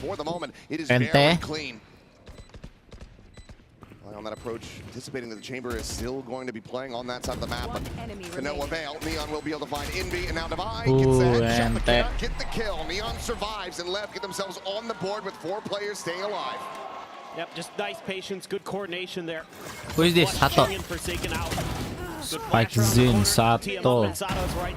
for the moment, it is very clean. On that approach, anticipating that the chamber is still going to be playing on that side of the map, but to no avail. Neon will be able to find Envy, and now Divide gets the headshot, but cannot get the kill. Neon survives, and LEV get themselves on the board with 4 players staying alive. Yep, just nice patience, good coordination there. Who is this? Sato. Spike Zin, Sato,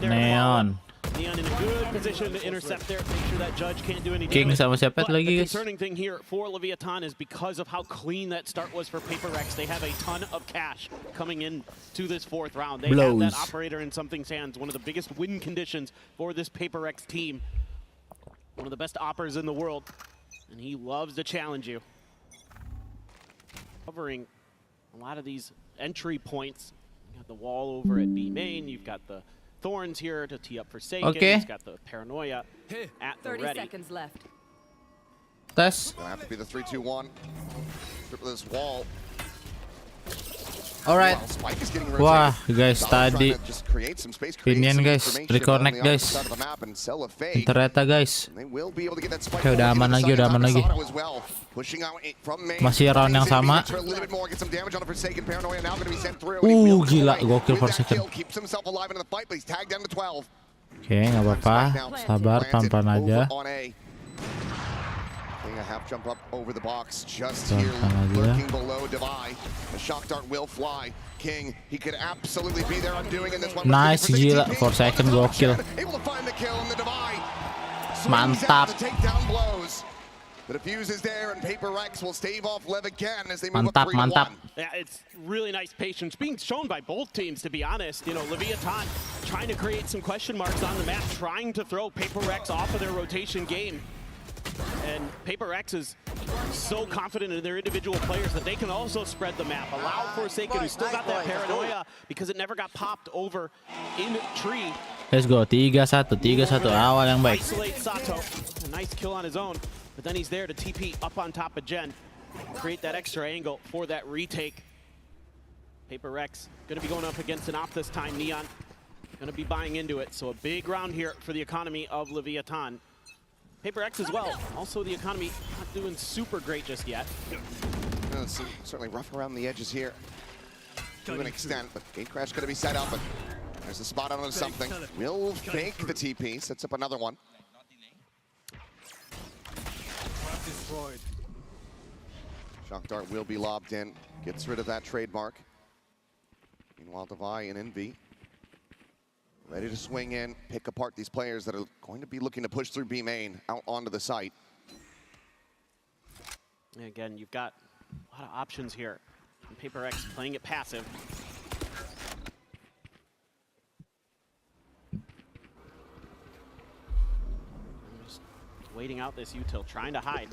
Neon. Neon in a good position to intercept there, make sure that Judge can't do any King damage. sama siapa But lagi the guys? concerning thing here for Leviathan is because of how clean that start was for PRX, they have a ton of cash coming in to this 4th round. They have that operator in something's hands, one of the biggest win conditions for this PRX team. One of the best operators in the world, and he loves to challenge you. Covering a lot of these entry points. You got the wall over at B main, you've got the Thorns here to tee up for Forsaken. He's got the Paranoia at the 30 ready. seconds left. Tes. It'll have to be the 3-2-1. Triple this wall. Alright. Wah guys, tadi pinian guys, reconnect guys. Ternyata guys. Oke, udah aman lagi, udah aman lagi. Masih round yang sama. Gila, gokil Forsaken. Oke, nggak apa-apa. Sabar, pelan-pelan aja. A half jump up over the box just here, lurking below Divide. The shock dart will fly. King, he could absolutely be there undoing in this one. Nice, gila. Forsaken gokil. Able to find the kill in the Divide. Mantap. The takedown blows. The defuse is there, and PRX will stave off LEV again as they move up 3-1. Mantap. Yeah, it's really nice patience being shown by both teams, to be honest. You know, Leviathan trying to create some question marks on the map, trying to throw PRX off of their rotation game. And PRX is so confident in their individual players that they can also spread the map. Allow Forsaken, who still got that Paranoia, because it never got popped over in tree. Let's go, 3-1, 3-1 awal yang baik. Isolate Sato, a nice kill on his own, but then he's there to TP up on top of Gen, create that extra angle for that retake. PRX gonna be going up against an op this time. Neon gonna be buying into it, so a big round here for the economy of Leviathan. PRX as well. Also, the economy not doing super great just yet. It's certainly rough around the edges here to an extent, but gate crash going to be set up. But there's a spot on something. Will fake the TP, sets up another one. Shock dart will be lobbed in, gets rid of that trademark. Meanwhile, Divide and Envy ready to swing in, pick apart these players that are going to be looking to push through B main out onto the site. And again, you've got a lot of options here. And PRX playing it passive. Just waiting out this util, trying to hide.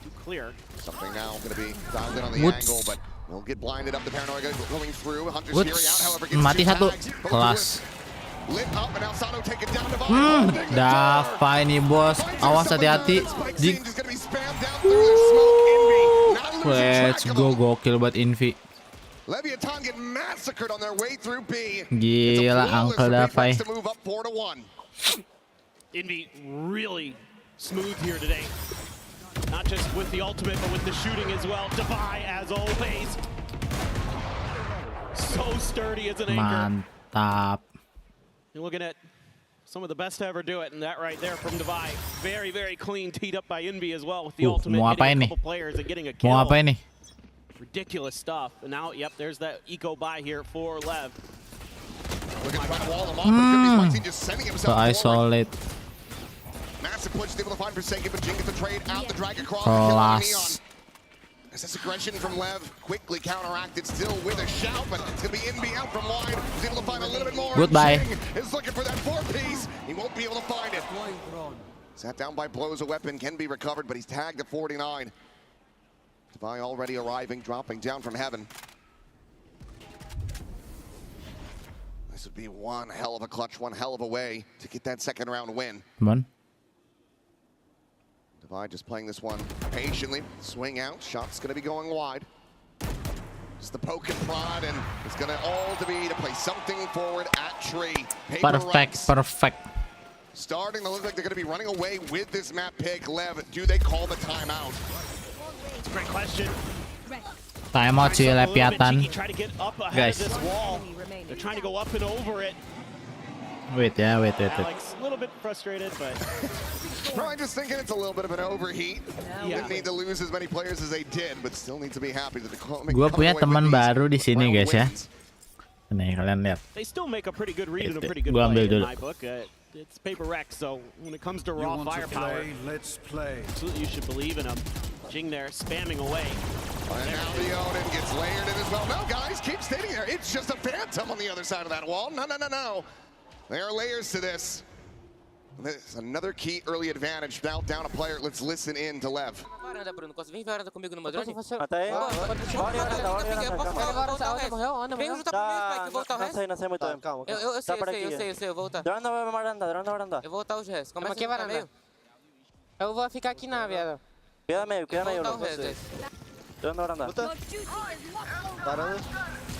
Too clear. Something now going to be dialed in on the angle, but we'll get blinded up. The Paranoia going through. Hunter's Fury out, however, gets mati satu. Kelas. Dava ini bos, awas hati-hati. Let's go, gokil buat Envy. Gila, Uncle Davai. Envy really smooth here today. Not just with the ultimate, but with the shooting as well. Divide, as always. So sturdy as an anchor. Mantap. You're looking at some of the best to ever do it, and that right there from Divide. Very, very clean, teed up by Envy as well with the ultimate, hitting a couple players and getting a kill. Mau apa ini? Ridiculous stuff. And now, yep, there's that eco buy here for LEV. So isolate. Massive push, able to find Forsaken, but Jing gets the trade out, the drag across, Kelas. This aggression from LEV quickly counteracted, still with a shout, but it's going to be Envy out from wide. He's able to find a little bit more. Goodbye. Jing is looking for that 4-piece. He won't be able to find it. Sat down by blows, a weapon can be recovered, but he's tagged at 49. Divide already arriving, dropping down from heaven. This would be one hell of a clutch, one hell of a way to get that second round win. Come on. Divide just playing this one patiently. Swing out. Shot's going to be going wide. Just the poke and prod, and it's going to all to be to play something forward at tree. Perfect, perfect. starting to look like they're going to be running away with this map pick. Lev, do they call the timeout? It's a great question. Timeout sih lepiatan. Guys. They're trying to go up and over it. Wait. Alex, a little bit frustrated, but probably just thinking it's a little bit of an overheat. Yeah. Didn't need to lose as many players as they did, but still need to be happy that the Gua punya teman baru di sini guys ya. Nih kalian lihat. They still make a pretty good read and a pretty good Gua ambil play in dulu. my book. It's PRX, so when it comes to raw firepower, let's play. absolutely you should believe in them. Jing there, spamming away. And now the Odin gets layered in as well. No, guys, keep standing there. It's just a phantom on the other side of that wall. No. There are layers to this. There's another key early advantage. Now down a player. Let's listen in to Lev. Vem varanda comigo numa drone. Até aí. Vem juntar comigo, Spike, eu vou voltar o resto. Não sei muito bem. Calma. Eu sei, eu vou voltar. Drone na varanda. Eu vou voltar os restos. Começa aqui a varanda. meio. Eu vou ficar aqui na viada. Queda meio, Eu vou voltar não os restos. Drone na varanda. Varanda.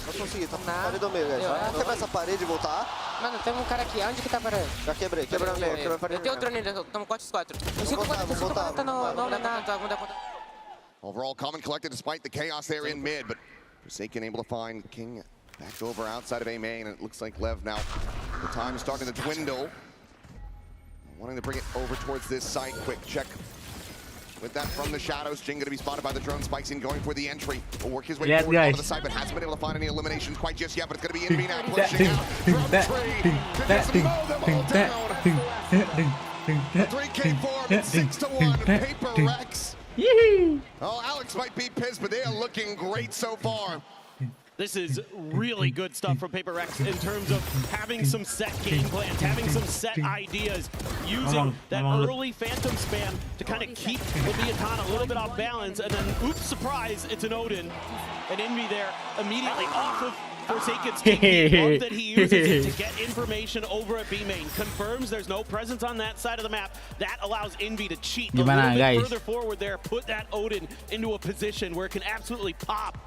Não consegui, tá Nada. parede do meio, guys. Vamos quebrar essa parede e voltar. Mano, tem um cara aqui. Onde que tá parando? Já quebrei, quebrei no meio. Quebrei a parede. Eu tenho o drone, estamos 4x4. Eu sigo voltar, quando vou voltar. tá no... Vamos dar conta. Overall, calm and collected despite the chaos there in mid, but Forsaken able to find King back over outside of A main, and it looks like Lev now. The time is starting to dwindle. Wanting to bring it over towards this site. Quick check. With that from the shadows, Jing going to be spotted by the drone. Spikes in going for the entry. Will work his way Yeah, forward guys. onto the side, but hasn't been able to find any eliminations quite just yet. But it's going to be Envy now pushing out from tree to just mow them all down. A 3K form, it's 6-1. PRX. Oh, Alex might be pissed, but they are looking great so far. This is really good stuff from PRX in terms of having some set game plans, having some set ideas, using that early phantom spam to kind of keep Leviathan a little bit off balance, and then, oops, surprise, it's an Odin. And Envy there immediately off of Forsaken's team. Love that he uses it to get information over at B main. Confirms there's no presence on that side of the map. That allows Envy to cheat a little bit further forward there, put that Odin into a position where it can absolutely pop.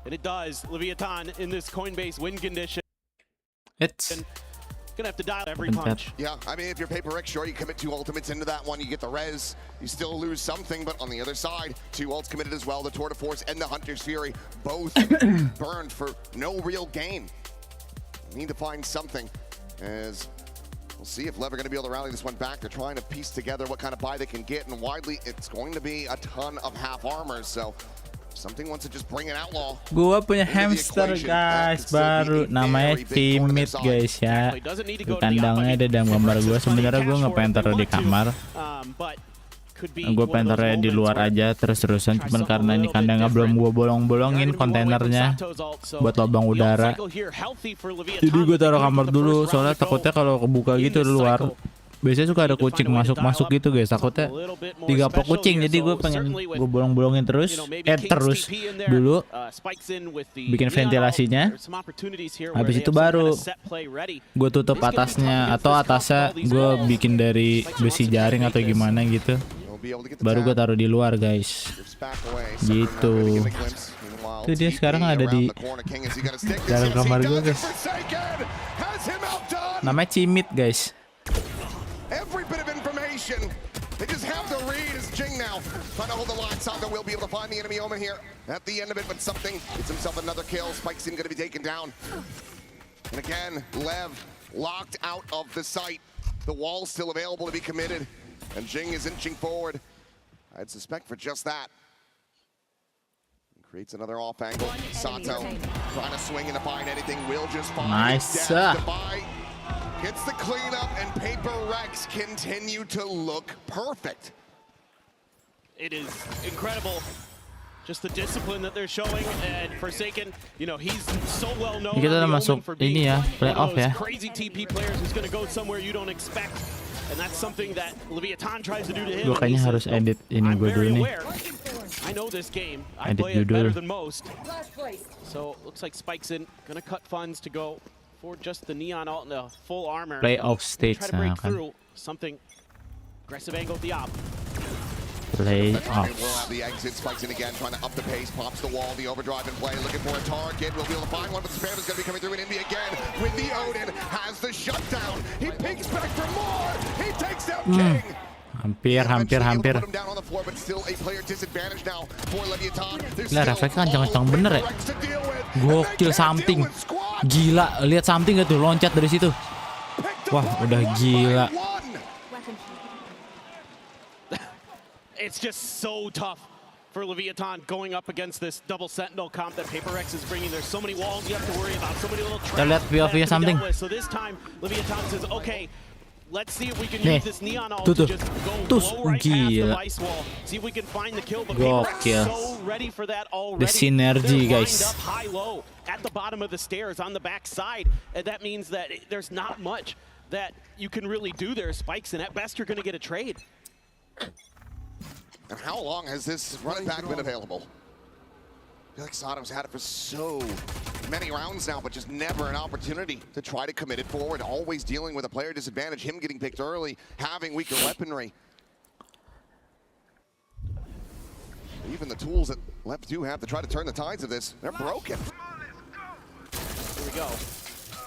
And it does. Leviathan in this Coinbase win condition. It's Gonna have to dial every punch. Yeah, I mean, if you're PRX, sure, you commit 2 ultimates into that one, you get the res, you still lose something, but on the other side, 2 ults committed as well, the Tour de Force and the Hunter's Fury, both burned for no real gain. Need to find something, as we'll see if Lev are gonna be able to rally this one back. They're trying to piece together what kind of buy they can get, and widely, it's going to be a ton of half armors, so something wants to just bring an outlaw. Gua punya hamster guys baru, namanya Timid guys ya. Di kandangnya ada dalam gambar gua. Sebenarnya gua nggak pengen taruh di kamar. Gue pengen taruh di luar aja terus-terusan, cuman karena ini kandangnya belum gua bolong-bolongin kontainernya buat lubang udara. Jadi gua taruh kamar dulu, soalnya takutnya kalau kebuka gitu di luar. Biasanya suka ada kucing masuk gitu guys, takutnya digaplok kucing, jadi gue pengen gue bolong-bolongin terus dulu, bikin ventilasinya, habis itu baru gue tutup atasnya, atau atasnya gue bikin dari besi jaring atau gimana gitu, baru gue taruh di luar guys, gitu. Itu dia sekarang ada di dalam kamar gue guys, namanya Cimit guys. Every bit of information, they just have the read as Jing now trying to hold the line. Sando will be able to find the enemy Omen here at the end of it, but something gets himself another kill. Spike's in going to be taken down. And again, Lev locked out of the site. The wall's still available to be committed, and Jing is inching forward. I'd suspect for just that. Creates another off angle. Sato trying to swing and to find anything. Will just find nice. Gets the cleanup, and PRX continue to look perfect. It is incredible. Just the discipline that they're showing, and Forsaken, you know, he's so well known for being one of those crazy TP players who's going to go somewhere you don't expect. And that's something that Leviathan tries to do to him. Gue kayaknya harus edit ini gue dulu nih. I know this game. I play it better than most. So looks like Spike's in, gonna cut funds to go for just the Neon ult and the full armor. Playoff stage try to break through something. Aggressive angle at the op. Play We'll off. have the exit, spikes in again, trying to up the pace, pops the wall, the overdrive in play, looking for a target. We'll be able to find one, but the spam is going to be coming through in India again with the Odin. Has the shutdown. He peeks back for more. He takes down King. Hampir. Put him down on the floor, but still a player disadvantage now for Leviathan. There's Gila, still refleksnya kan all kencang bener ya. PRX to deal with, and Gokil they can't deal something. with squad. Gila, lihat something gak tuh loncat dari situ. Picked Wah, apart udah one by gila. one. It's just so tough for Leviathan going up against this double sentinel comp that PRX is bringing. There's so many walls you have to worry about, so many little traps lihat that have to be POV something. dealt with. So this time, Leviathan says, okay, let's see if we can Nih, use this neon ult tuh, to tuh. just go Tuh, blow right past the gila. ice wall. See if we can find the kill, but Gokil. PRX so ready for that already. The synergy, They're guys. lined up high-low at the bottom of the stairs on the back side, and that means that there's not much that you can really do there, Spikes, and at best you're going to get a trade. And how long has this running back been available? I feel like Sodom's had it for so many rounds now, but just never an opportunity to try to commit it forward. Always dealing with a player disadvantage, him getting picked early, having weaker weaponry. Even the tools that LEV do have to try to turn the tides of this, they're broken. Here we go.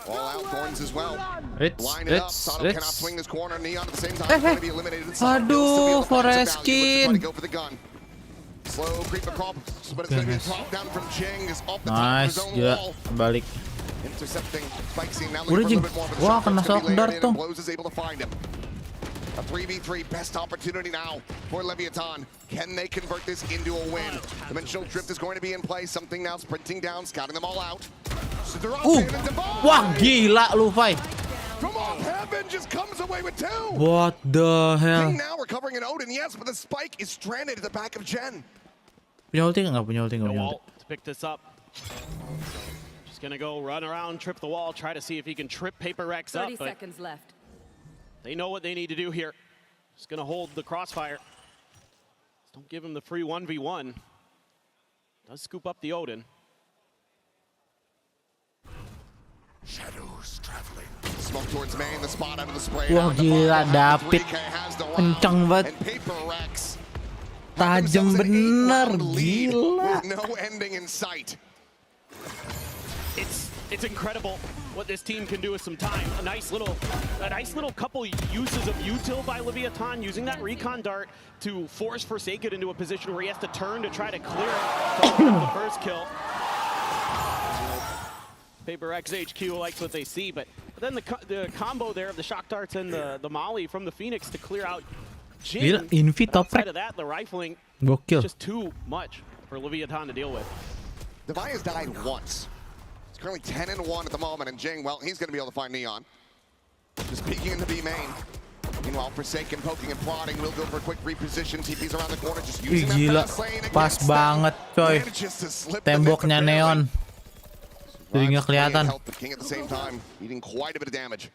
All out, Thorns as well. Line it up, It's. Sodom cannot swing this corner, Neon at the same time, going to be eliminated. Sodom Aduh, will still be able to find some Forest value, but trying to Skin. go for the gun. Slow creep across, but it's going to be a drop down from Ching. Is off the top of Nice, his own gila. wall. Balik. Intercepting, Spike scene now Udah, looking for a Jing. little bit more, but the Wah, shot kena is going to be shock layered dart in, tuh. and Blows is able to find him. A 3v3, best opportunity now for Leviathan. Can they convert this into a win? Dimensional Drift is going to be in play. Something now sprinting down, scouting them all out. Wah, gila lu, Fai. From off heaven just comes away with two. What the hell? King now recovering an Odin, yes, but the spike is stranded at the back of Jen. Punya ulti nggak? Punya ulti nggak? No Punya ulti. wall to pick this up. Just gonna go run around, trip the wall, try to see if he can trip PRX up. 30 But seconds left. they know what they need to do here. Just gonna hold the crossfire. Just don't give him the free 1v1. Does scoop up the Odin. Shadows traveling. Smoke towards main, the spot out of the spray. Wah, gila, David. Kencang banget. And PRX. Tajam bener, gila. With no ending in sight. It's incredible what this team can do with some time. A nice little couple uses of util by Leviathan, using that recon dart to force Forsaken into a position where he has to turn to try to clear it from the first kill. PRX HQ likes what they see, but then the combo there of the shock darts and the molly from the Phoenix to clear out Jin. Gila, Invi But outside toprek. of that, the rifling Gokil. is just too much for Leviathan to deal with. Devi has died once. He's currently 10-1 at the moment, and Jing, well, he's going to be able to find Neon. Just peeking into B main. Meanwhile, Forsaken poking and prodding. Will go for a quick reposition. TP's around the corner, just Ih, using that gila. fast lane Pas against banget, them. coy. Manages to slip the net, Temboknya but barely. neon. Jadi nggak kelihatan. Help the King at the same time, eating quite a bit of damage.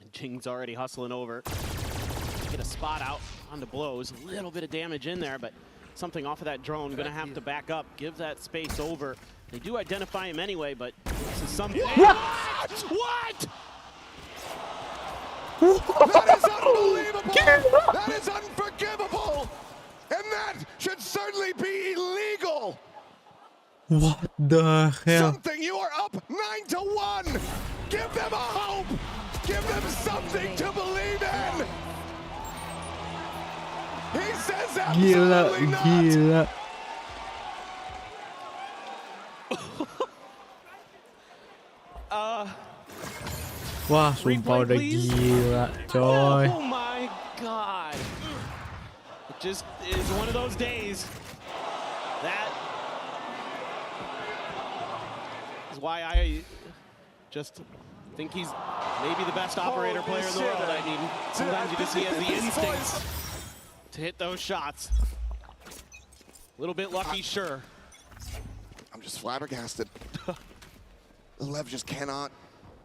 And Jing's already hustling over. Get a spot out on the blows. A little bit of damage in there, but something off of that drone. Gonna have to back up, give that space over. They do identify him anyway, but this is something. What? What? That is unbelievable! That is unforgivable! And that should certainly be illegal! What the hell? Something, you are up 9-1! Give them a hope! Give them something to believe in! He says Gila, absolutely not! gila. Wah, sumpah udah gila, coy. Oh my god. It just is one of those days. That is why I just think he's maybe the best operator player in the world. I mean, sometimes you just he has the instincts to hit those shots. A little bit lucky, sure. I'm just flabbergasted. LEV just cannot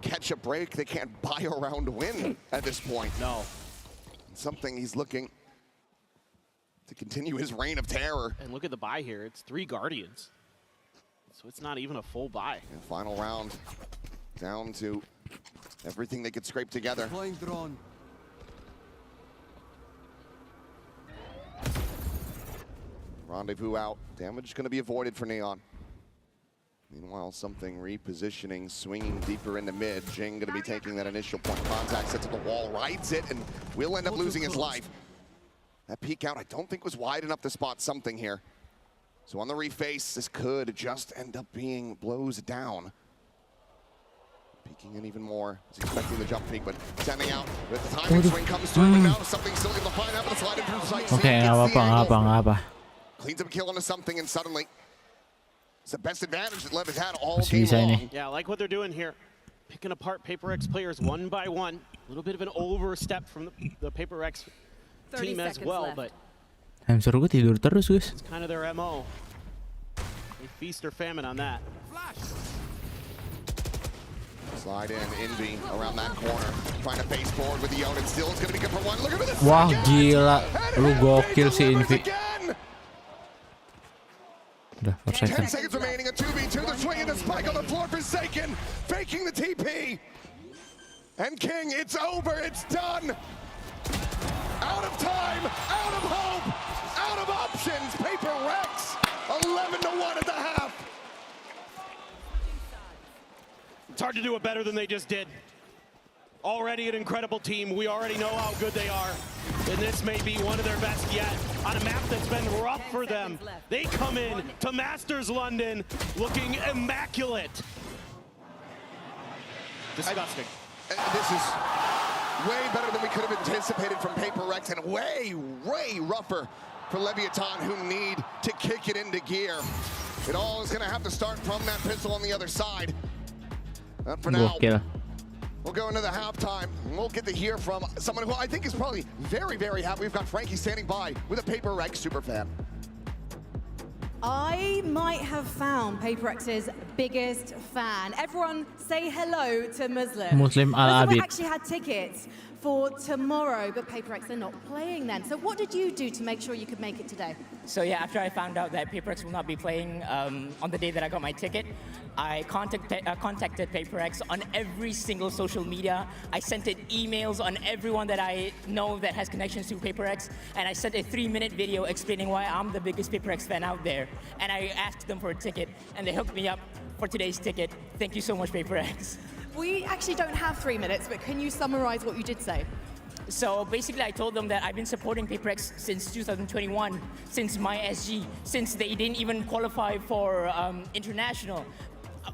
catch a break. They can't buy a round to win at this point. No. Something he's looking to continue his reign of terror. And look at the buy here. It's 3 Guardians. So it's not even a full buy. And final round, down to everything they could scrape together. Rendezvous out. Damage going to be avoided for Neon. Meanwhile, something repositioning, swinging deeper into mid. Jing going to be taking that initial point contact, sets up the wall, rides it, and will end up losing his life. That peek out, I don't think was wide enough to spot something here. So on the reface, this could just end up being blows down. Peeking in even more. He's expecting the jump peek, but standing out. With the timing swing comes through, but now something still able to find out, but it's sliding through sight. Okay, nggak apa-apa. Cleans up a kill into something, and suddenly it's the best advantage that LEV has had all Masih game bisa long. ini. Yeah, I like what they're doing here. Picking apart PRX players one by one. A little bit of an overstep from the PRX team as well, but Hamster gue tidur terus, guys. it's kind of their MO. They feast or famine on that. Slide in, Envy around that corner. Trying to face forward with the Yonin. Still is going to be good for one. Look at this. Wah, gila. Lu gokil sih, Envy. Udah, 4 10 second. seconds remaining, a 2v2, the swing and the spike on the floor for Forsaken, faking the TP. And King, it's over, it's done. Out of time, out of hope, out of options. PRX, 11-1 at the half. It's hard to do it better than they just did. Already an incredible team. We already know how good they are. And this may be one of their best yet. On a map that's been rough for them. They come in to Masters London looking immaculate. Disgusting. This is way better than we could have anticipated from PRX, and way rougher for Leviathan, who need to kick it into gear. It all is going to have to start from that pistol on the other side. And for now, Gokil. we'll go into the halftime, and we'll get to hear from someone who I think is probably very happy. We've got Frankie standing by with a PRX superfan. I might have found PRX's biggest fan. Everyone say hello to Muslim. Muslim Al-Abid. actually had tickets for tomorrow, but PRX are not playing then. So what did you do to make sure you could make it today? So yeah, after I found out that PRX will not be playing on the day that I got my ticket, I contacted PRX on every single social media. I sent it emails on everyone that I know that has connections to PRX, and I sent a 3-minute video explaining why I'm the biggest PRX fan out there. And I asked them for a ticket, and they hooked me up for today's ticket. Thank you so much, PRX. We actually don't have 3 minutes, but can you summarize what you did say? So basically, I told them that I've been supporting PRX since 2021, since my SG, since they didn't even qualify for international.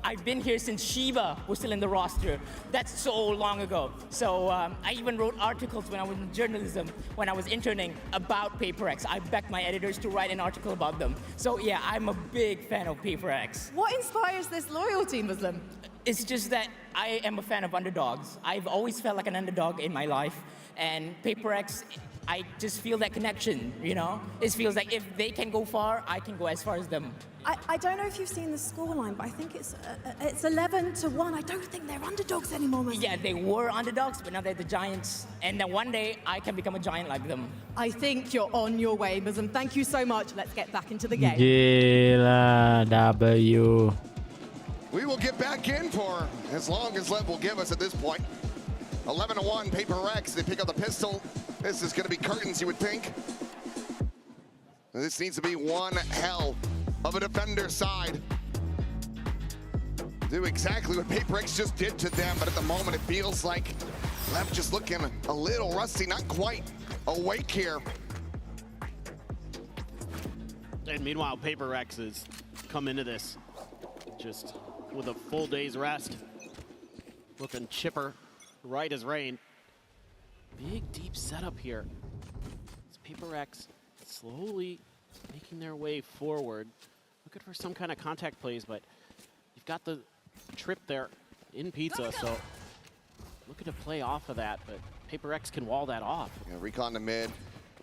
I've been here since Shiba was still in the roster. That's so long ago. So I even wrote articles when I was in journalism, when I was interning, about PRX. I begged my editors to write an article about them. So yeah, I'm a big fan of PRX. What inspires this loyalty, Muslim? It's just that I am a fan of underdogs. I've always felt like an underdog in my life. And PRX, I just feel that connection, you know? It feels like if they can go far, I can go as far as them. I don't know if you've seen the scoreline, but I think it's 11-1. I don't think they're underdogs anymore, Muslim. Yeah, they were underdogs, but now they're the giants. And then one day, I can become a giant like them. I think you're on your way, Muslim. Thank you so much. Let's get back into the game. Gila, W. We will get back in for as long as LEV will give us at this point. 11-1, PRX, they pick up the pistol. This is going to be curtains, you would think. This needs to be one hell of a defender side. Do exactly what PRX just did to them, but at the moment it feels like LEV just looking a little rusty, not quite awake here. And meanwhile, PRX has come into this just with a full day's rest. Looking chipper, right as rain. Big, deep setup here. It's PRX slowly making their way forward. Looking for some kind of contact plays, but you've got the trip there in pizza, so looking to play off of that, but PRX can wall that off. Yeah, recon to mid,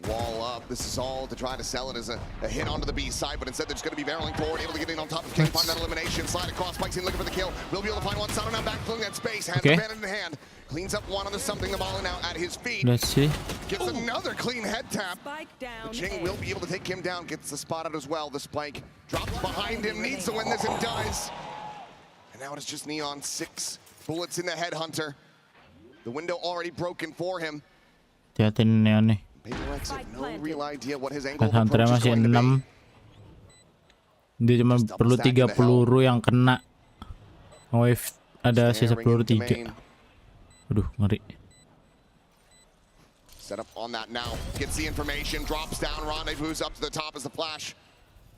wall up. This is all to try to sell it as a hit onto the B side, but instead they're just going to be barreling forward, able to get in on top of King, find that elimination, slide across, spikes in, looking for the kill. Will be able to find one, Sano now back, filling that space, has the bandit in hand, cleans up one on the something, the ball now at his feet. Let's see. Gets another clean head tap. Jing will be able to take him down, gets the spot out as well. The spike drops behind him, needs to win this and does. And now it's just Neon, 6 bullets in the headhunter. The window already broken for him. Hati-hati Neon nih. PRX have no real idea what his angle of Headhunter approach is masih going to 6. be. Dia cuma perlu 3 peluru yang kena. Wave ada sisa peluru 3. Aduh, ngeri. Set up on that now. Gets the information, drops down, rendezvous up to the top as the flash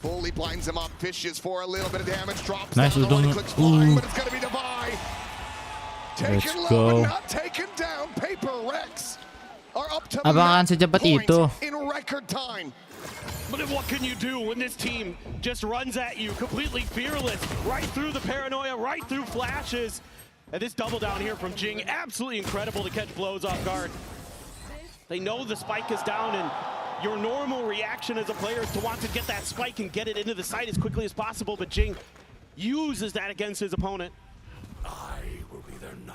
fully blinds him up, fishes for a little bit of damage, drops Nice, down, clicks flying, but it's gonna be Devi. Taken low, but not taken down. PRX are up to Apakah secepat itu? in record time. But what can you do when this team just runs at you completely fearless, right through the paranoia, right through flashes? And this double down here from Jing, absolutely incredible to catch blows off guard. They know the spike is down, and your normal reaction as a player is to want to get that spike and get it into the site as quickly as possible, but Jing uses that against his opponent.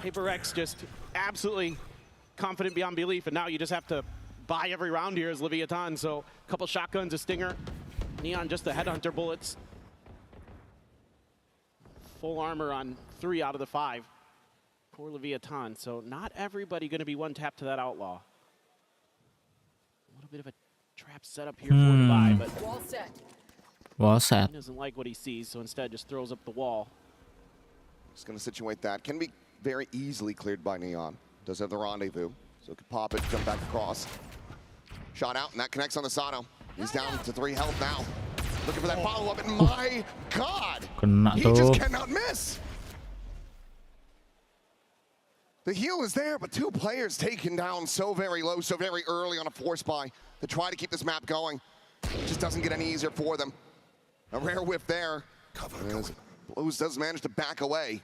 PRX just absolutely confident beyond belief, and now you just have to buy every round here as Leviathan. So a couple shotguns, a stinger, Neon just the headhunter bullets. Full armor on 3 out of the 5. Poor Leviathan. So not everybody going to be one tap to that outlaw. A little bit of a trap setup here for Devi, but Wall set. he doesn't like what he sees, so instead just throws up the wall. Just gonna situate that. Can be very easily cleared by Neon. Does have the rendezvous, so could pop it, jump back across. Shot out, and that connects on the Sato. He's down to 3 health now. Looking for that follow-up, and my God, he just cannot miss. The heal is there, but 2 players taken down so very low, so very early on a force buy to try to keep this map going. It just doesn't get any easier for them. A rare whiff there. Blues does manage to back away.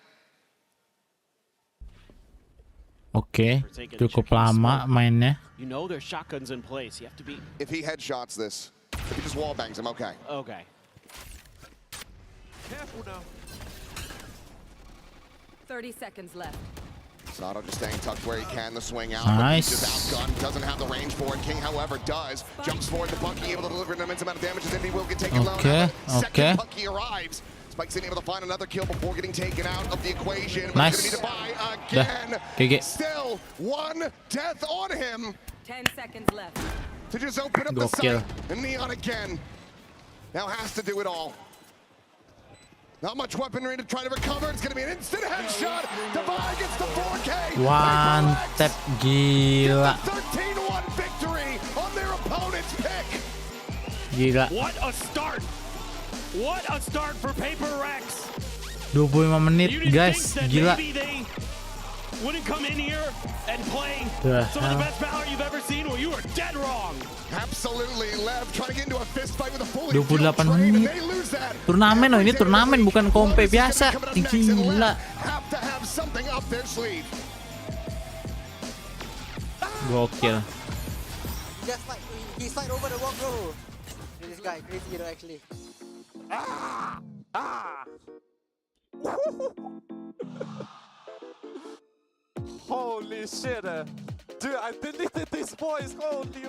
Oke, cukup lama mainnya. You know there's shotguns in place. You have to be. If he headshots this, if he just wall bangs him, okay. Okay. Careful now. 30 seconds left. Sato just staying tucked where he can, the swing out. Nice. He's just outgunned, doesn't have the range for it. King, however, does. Jumps forward to Bucky, able to deliver an immense amount of damage as Indy will get taken low. Second Bucky arrives. Spike's able to find another kill before getting taken out of the equation. Nice. It's gonna be Devi again. Still 1 death on him. 10 seconds left. To just open up the site. And Neon again. Now has to do it all. Not much weaponry to try to recover. It's gonna be an instant headshot. Devi gets the 4K. One tap, gila. 13-1 victory on their opponent's pick. Gila. What a start. What a start for PRX. 25 menit, guys. Gila. Wouldn't come in here and play some of the best Valor you've ever seen. Well, you are dead wrong. Absolutely, LEV trying to get into a fist fight with a fully 28 menit. Turnamen loh, ini turnamen bukan kompe biasa. Gila. Have to have something up their sleeve. Gokil. He slide over the wall, bro. This guy crazy, you know, actually. Holy shit. Dude, I deleted this voice. Holy.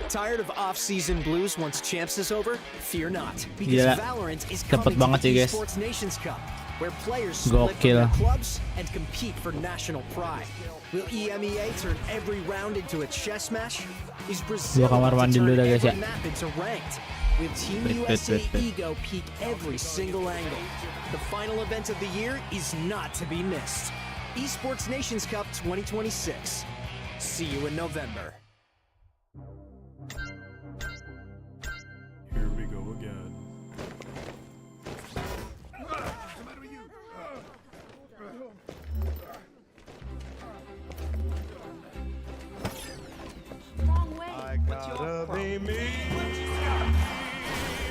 Tired of off-season blues once Champs is over? Fear not, because Gila. Valorant is Cepet coming to banget the sih, guys. Esports Nations Cup, where players split from their clubs and compete for national pride. Will EMEA turn every round into a chess match? Is Brazil kamar to mandi turn dulu dah, guys, every ya. map into ranked? Will Team USA Ego peak every single angle? The final event of the year is not to be missed. Esports Nations Cup 2026. See you in November. Here we go again. Wrong way. I gotta be me.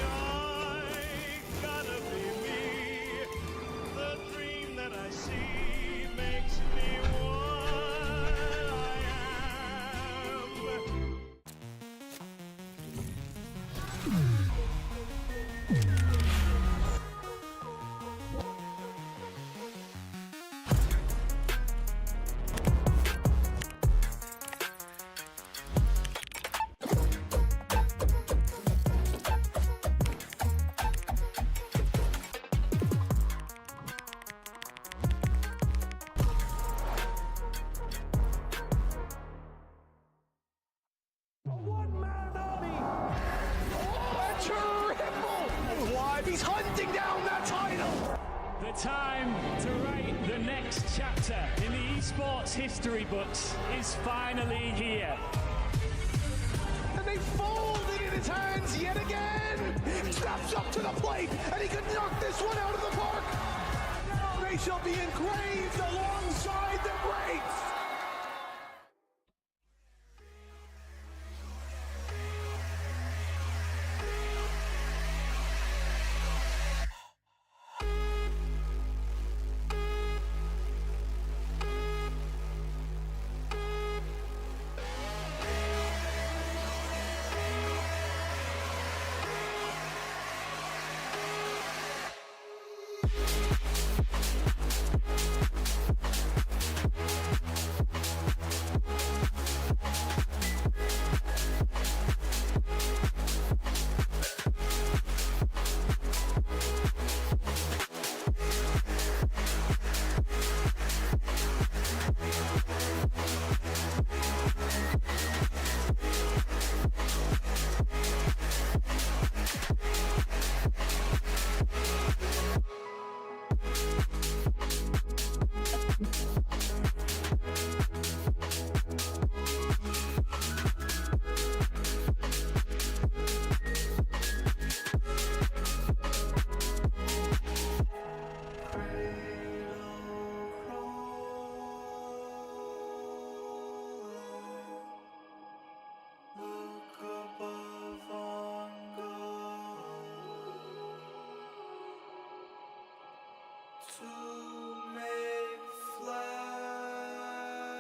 I gotta be me. The dream that I see makes me what I am. Triple! Live, he's hunting down that title! The time to write the next chapter in the esports history books is finally here. And they fold it in his hands yet again! Steps up to the plate, and he could knock this one out of the park! Now they shall be engraved alongside the greats!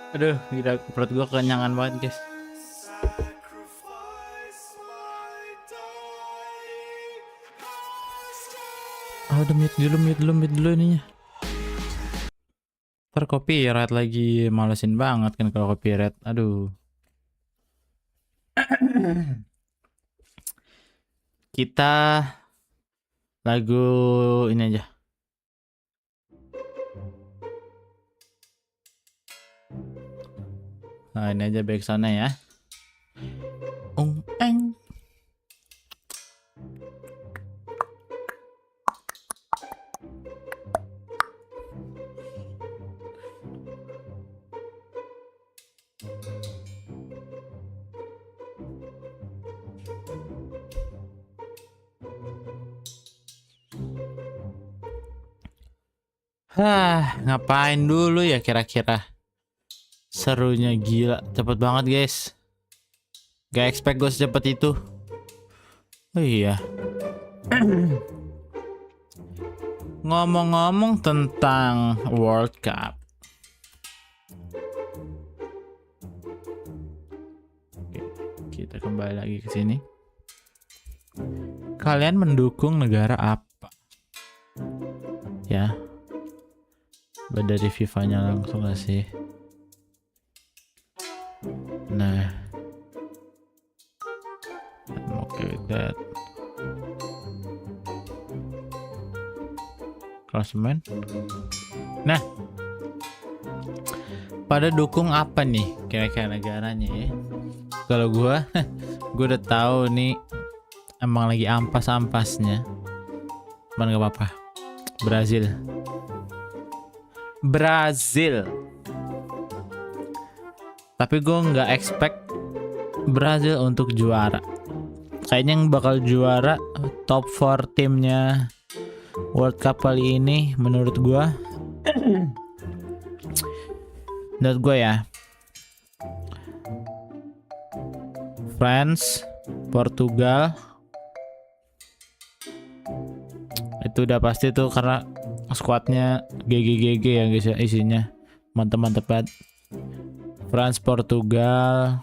Aduh, gila, perut gue kenyangan banget guys. Udah mute dulu ininya. Ntar copyright lagi, malesin banget kan kalau copyright. Aduh. Kita lagu ini aja. Nah, ini aja back sana ya. Eng. Ngapain dulu ya kira-kira? Serunya gila, cepet banget guys. Gak expect gue secepat itu. Oh iya. Ngomong-ngomong tentang World Cup. Oke, kita kembali lagi ke sini. Kalian mendukung negara apa? Ya. Dari FIFA-nya langsung gak sih? Nah, I'm okay with that. Klasemen. Nah, pada dukung apa nih kira-kira negaranya ya? Kalau gue udah tahu nih, emang lagi ampas-ampasnya. Cuman gak apa-apa. Brazil. Tapi gue nggak expect Brazil untuk juara. Kayaknya yang bakal juara top 4 timnya World Cup kali ini menurut gue. Menurut gue ya, France, Portugal. Itu udah pasti tuh karena squadnya GG ya guys ya, isinya mantep banget. France, Portugal,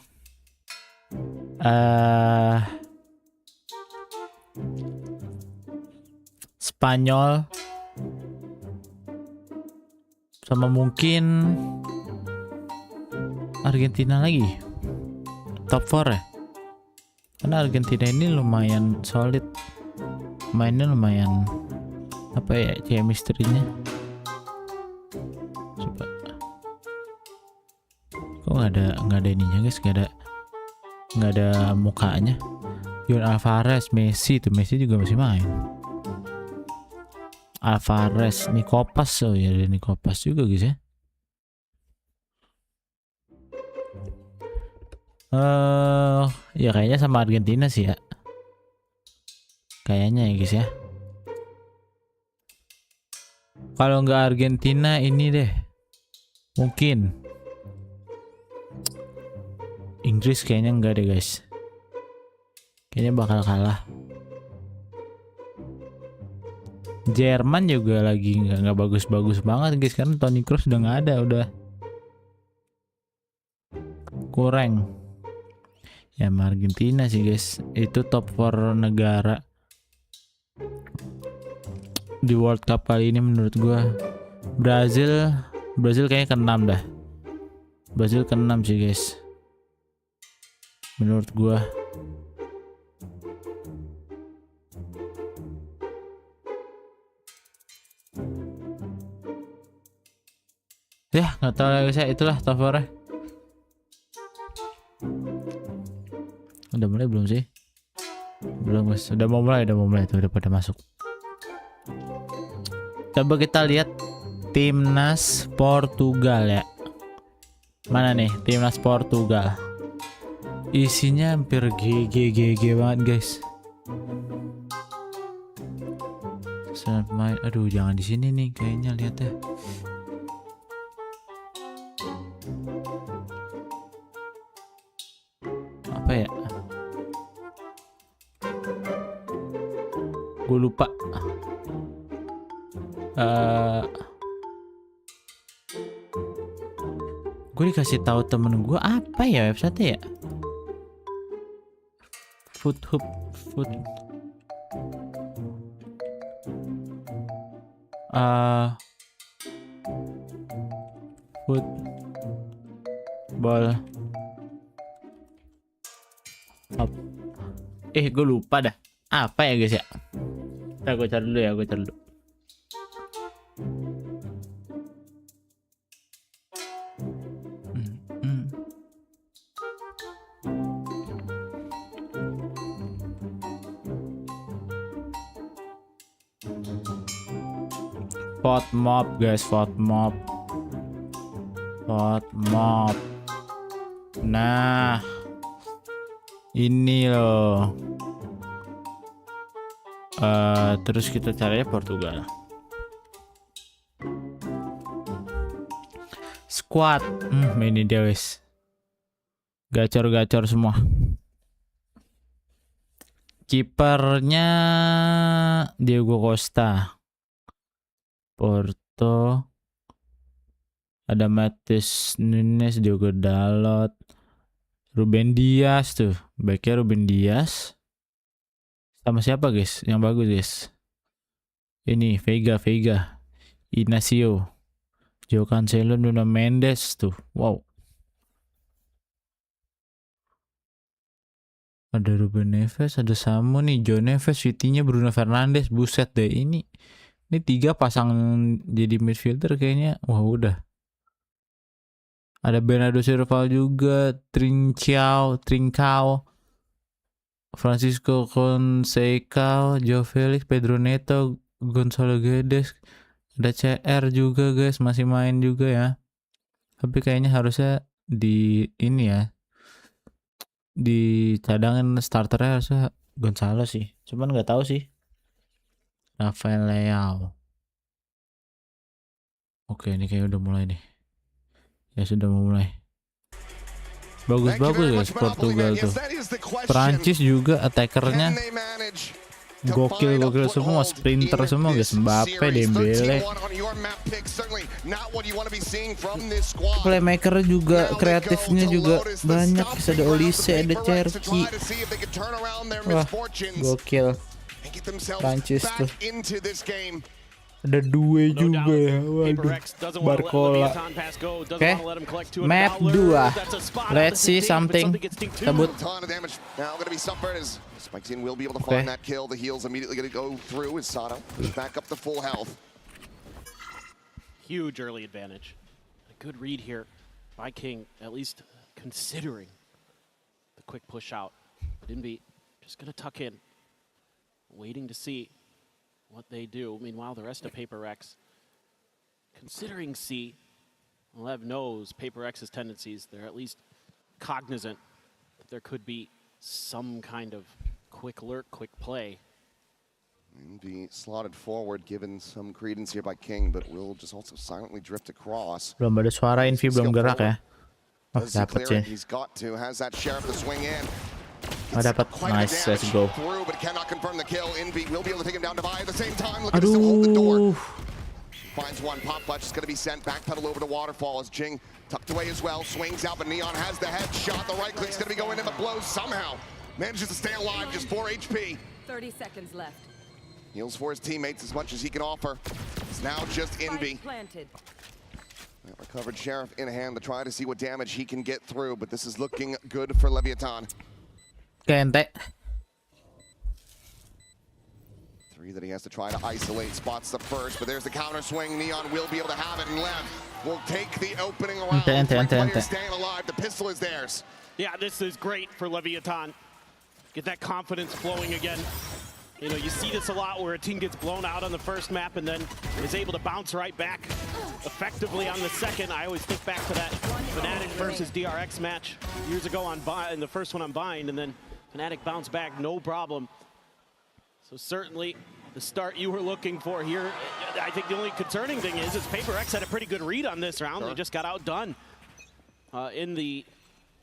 Spanyol, sama mungkin Argentina lagi. Top 4 ya. Karena Argentina ini lumayan solid, mainnya lumayan apa ya, chemistry-nya. Coba. Kok nggak ada ininya guys, nggak ada mukanya. Yon Alvarez, Messi juga masih main. Alvarez, Nikopas, oh ya ada Nikopas juga guys ya. Ya kayaknya sama Argentina sih ya. Kayaknya ya guys ya. Kalau nggak Argentina ini deh. Mungkin Inggris kayaknya enggak deh guys. Kayaknya bakal kalah. Jerman juga lagi nggak bagus-bagus banget guys, karena Toni Kroos udah nggak ada, udah kurang. Ya Argentina sih guys, itu top 4 negara di World Cup kali ini menurut gua. Brazil kayaknya ke-6 dah. Brazil ke-6 sih guys menurut gua. Ya nggak tahu lagi saya, itulah top 4-nya. Udah mulai belum sih? Belum guys, udah mau mulai tuh, udah pada masuk. Coba kita lihat timnas Portugal ya. Mana nih timnas Portugal? Isinya hampir GG banget guys. Sampai aduh jangan di sini nih kayaknya, lihat ya. Apa ya? Gue lupa. Gue dikasih tahu temen gue apa ya website ya? Food. Football. Gue lupa dah. Apa ya guys ya? Gue cari dulu ya, FODMAP guys, FODMAP. Nah, ini loh. Terus kita cari Portugal. Squad. Ini dia guys. Gacor semua. Kipernya Diego Costa. Porto, ada Matheus Nunes, Diogo Dalot, Ruben Dias tuh, backnya Ruben Dias. Sama siapa guys? Yang bagus guys. Ini Vega, Inacio, Joao Cancelo, Nuno Mendes tuh. Wow. Ada Ruben Neves, ada Samu nih, Joe Neves, City-nya Bruno Fernandes. Buset deh ini 3 pasang jadi midfielder kayaknya. Wah udah. Ada Bernardo Silva juga, Trincao, Francisco Conceição, Joao Felix, Pedro Neto, Gonzalo Guedes. Ada CR juga guys, masih main juga ya. Tapi kayaknya harusnya di ini ya, dicadangin starternya harusnya Gonzalo sih. Cuman nggak tahu sih. Rafael Leao. Oke, ini kayak udah mulai nih. Ya sudah mau mulai. Bagus guys Portugal tuh. Perancis juga attackernya gokil semua, sprinter semua guys. Mbappe, Dembele. Playmaker juga, kreatifnya juga banyak. Ada Olise, ada Cherki. Wah, gokil. Prancis tuh. Ada dua juga ya. Waduh. Barcola. Oke. Map 2. Let's see something. Sebut. Oke. Huge early advantage. A good read here by King, at least considering the quick push out. Didn't beat. just going to tuck in, waiting to see what they do. Meanwhile, the rest of PRX, considering C, LEV knows PRX's tendencies. They're at least cognizant that there could be some kind of quick lurk, quick play. Be slotted forward, given some credence here by King, but will just also silently drift across. Belum ada suara Envy, belum gerak ya. Oh, dapat sih. He's got to. Has that Sheriff to swing in. Oh, dapat. Nice, let's go. Through, but cannot confirm the kill. Envy will be able to take him down to buy at the same time. Looking to still hold the door. Finds one. Pop Clutch is going to be sent. Backpedal over to Waterfall as Jing tucked away as well. Swings out, but Neon has the headshot. The right click's going to be going in, but blows somehow. Manages to stay alive, just 4 HP. 30 seconds left. Heals for his teammates as much as he can offer. It's now just Envy. That recovered Sheriff in hand to try to see what damage he can get through, but this is looking good for Leviathan. Kente. 3 that he has to try to isolate. Spots the first, but there's the counter swing. Neon will be able to have it, and Lev will take the opening round. Players staying alive. The pistol is theirs. Yeah, this is great for Leviathan. Get that confidence flowing again. You know, you see this a lot where a team gets blown out on the first map and then is able to bounce right back effectively on the second. I always think back to that Fnatic versus DRX match years ago in the first one on Bind, and then Fnatic bounced back, no problem. So certainly the start you were looking for here. I think the only concerning thing is PRX had a pretty good read on this round. They just got outdone in the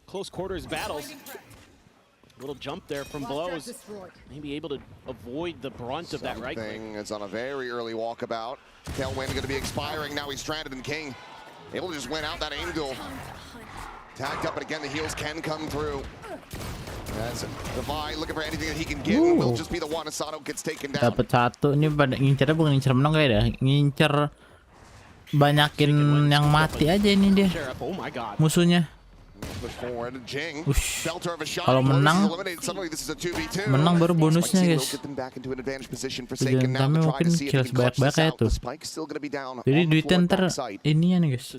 close quarters battles. Little jump there from blows. Maybe able to avoid the brunt of that right click. It's on a very early walkabout. Tailwind going to be expiring. Now he's stranded, and King able to just win out that aim duel. Tagged up, but again, the heals can come through. As Levi looking for anything that he can get, will just be the one. Asado gets taken down. Dapat satu. Ini pada ngincernya bukan ngincer menang kayak dah. Ngincer banyakin yang mati aja ini dia. Musuhnya. Kalau menang baru bonusnya guys. Tujuan mungkin kill sebanyak-banyak tuh. Jadi duitnya ntar ininya nih guys.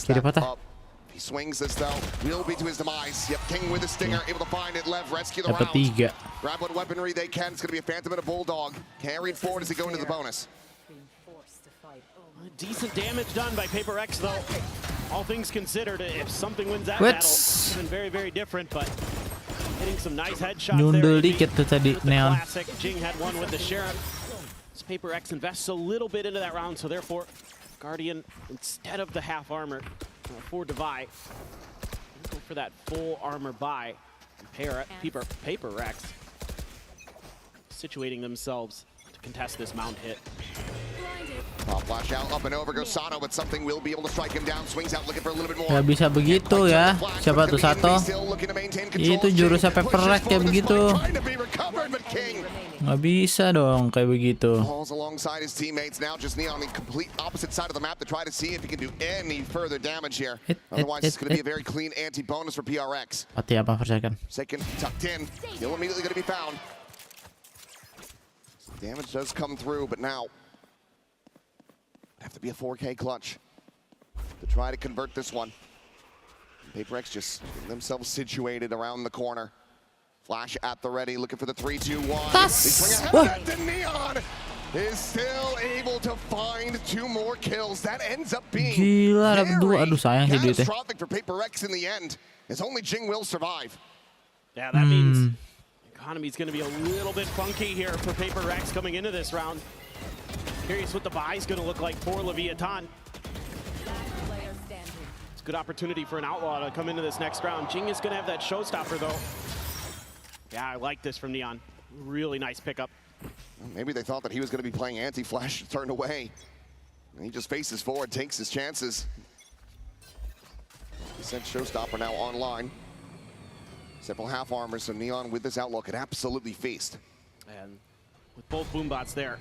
Kiri patah. Dapat 3. Grab what weaponry they can. It's going to be a Phantom and a Bulldog. Carried forward as they go into the bonus. Decent damage done by PRX though. All things considered, if something wins that battle, it's been very, very different, but hitting some nice headshots Nyundul there. Dikit tuh tadi Neon. Classic. Jing had one with the Sheriff. This PRX invests a little bit into that round, so therefore, Guardian, instead of the half armor for Devi, go for that full armor buy. PRX situating themselves to contest this mount hit. Pop flash out, up and over goes Sano, but something will be able to strike him down. Swings out, looking for a little bit more. Gak bisa begitu ya. Siapa tuh Sato? Itu jurusnya PRX kayak begitu. Gak bisa dong kayak begitu. Falls alongside his teammates now, just Neon on the complete opposite side of the map to try to see if he can do any further damage here. Otherwise, it's going to be a very clean anti-bonus for PRX. Mati apa per second? Second tucked in, still immediately going to be found. Damage does come through, but now have to be a 4K clutch to try to convert this one. PRX just getting themselves situated around the corner. Flash at the ready, looking for the 3, 2, 1. They swing ahead, and Neon is still able to find 2 more kills. That ends up being very catastrophic for PRX in the end, as only Jing will survive. Yeah, that means economy's going to be a little bit funky here for PRX coming into this round. Curious what the buy is going to look like for Leviathan. It's a good opportunity for an Outlaw to come into this next round. Jing is going to have that showstopper, though. Yeah, I like this from Neon. Really nice pickup. Maybe they thought that he was going to be playing anti-flash, turned away. And he just faces forward, takes his chances. He sent showstopper now online. Several half armors, so Neon with this Outlaw could absolutely feast. And with both boombots there,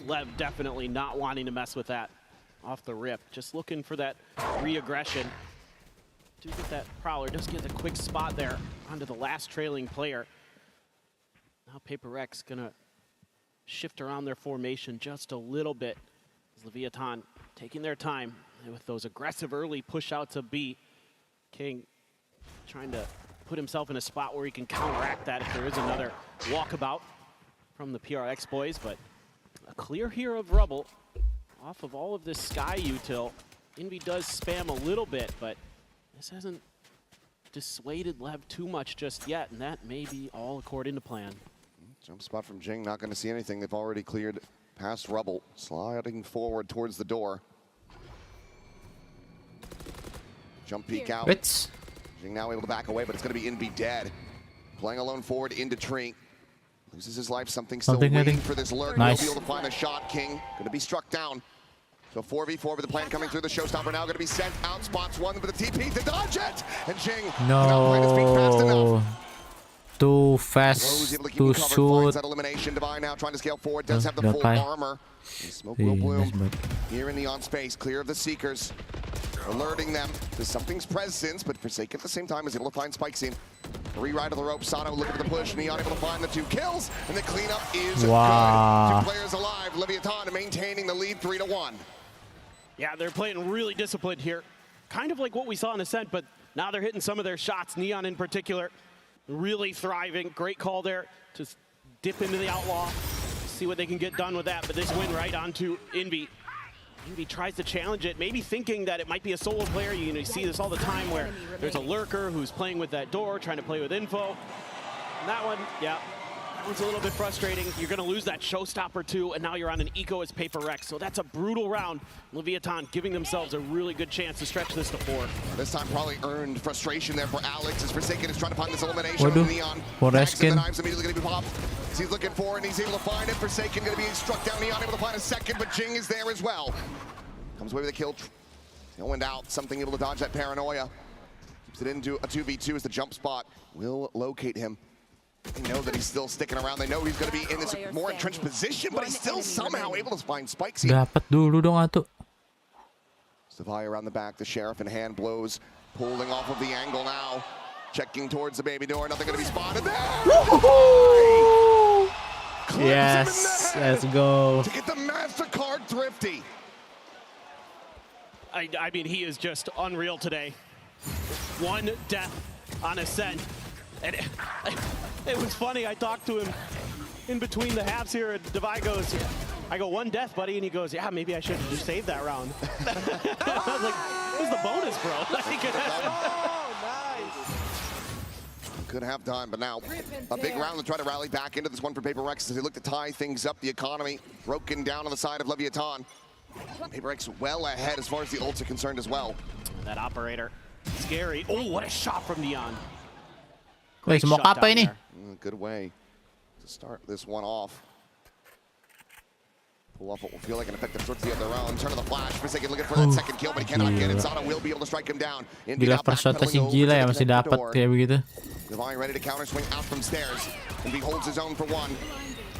Lev definitely not wanting to mess with that off the rip. Just looking for that re-aggression. Do get that Prowler, just get a quick spot there onto the last trailing player. Now PRX gonna shift around their formation just a little bit. Leviathan taking their time with those aggressive early push outs of B. King trying to put himself in a spot where he can counteract that if there is another walkabout from the PRX boys. But a clear here of rubble off of all of this Sky util. Envy does spam a little bit, but this hasn't dissuaded LEV too much just yet, and that may be all according to plan. Jump spot from Jing, not going to see anything. They've already cleared past rubble, sliding forward towards the door. Jump peek out. It's Jing now able to back away, but it's going to be Envy dead. Playing alone forward into tree. Loses his life, something still waiting for this lurk. Nice. He'll be able to find a shot. King going to be struck down. So 4v4 with the plan coming through. The showstopper now going to be sent out. Spots one with the TP to dodge it. And Jing cannot find his feet fast enough. Too fast to shoot. That elimination. Divine now trying to scale forward. Does have the full armor. And smoke will bloom here in neon space. Clear of the Seekers. Alerting them to something's presence, but Forsaken at the same time is able to find Spike Scene. A rewrite of the rope. Sato looking for the push. Neon able to find the 2 kills. And the cleanup is good. 2 players alive. Leviathan maintaining the lead 3-1. Yeah, they're playing really disciplined here. Kind of like what we saw in Ascent, but now they're hitting some of their shots. Neon in particular, really thriving. Great call there to dip into the Outlaw. See what they can get done with that, but this win right onto Envy. Envy tries to challenge it, maybe thinking that it might be a solo player. You see this all the time where there's a lurker who's playing with that door, trying to play with info. And that one, yeah, that one's a little bit frustrating. You're going to lose that showstopper too, and now you're on an eco as PRX. So that's a brutal round. Leviathan giving themselves a really good chance to stretch this to 4. This time probably earned frustration there for Alex as Forsaken is trying to find this elimination on Neon. The knives immediately going to be popped. He's looking for it and he's able to find it. Forsaken going to be struck down. Neon able to find a second, but Jing is there as well. Comes away with a kill. Tailwind out. Something able to dodge that paranoia. Keeps it into a 2v2 as the jump spot will locate him. They know that he's still sticking around. They know he's going to be in this more entrenched position, but he's still somehow able to find spikes. Dapat dulu dong atuh. Savai around the back. The Sheriff in hand blows. Pulling off of the angle now. Checking towards the baby door. Nothing going to be spotted there. Yes, let's go. To get the MasterCard Thrifty. I mean, he is just unreal today. 1 death on Ascent. And it was funny, I talked to him in between the halves here, and Devi goes, I go, 1 death, buddy, and he goes, yeah, maybe I should have just saved that round. I was like, where's the bonus, bro? Could have done, but now a big round to try to rally back into this one for PRX as they look to tie things up. The economy broken down on the side of Leviathan. PRX well ahead as far as the ults are concerned as well. That operator, scary. Oh, what a shot from Neon. Wait, smoke apa ini? Good way to start this one off. Pull off what will feel like an effective sortie of their own. Turn of the flash. Forsaken looking for that second kill, but he cannot get it. Sato will be able to strike him down. Gila pershotnya si gila ya masih dapat kayak begitu. Divine ready to counter swing out from stairs. Envy holds his own for 1.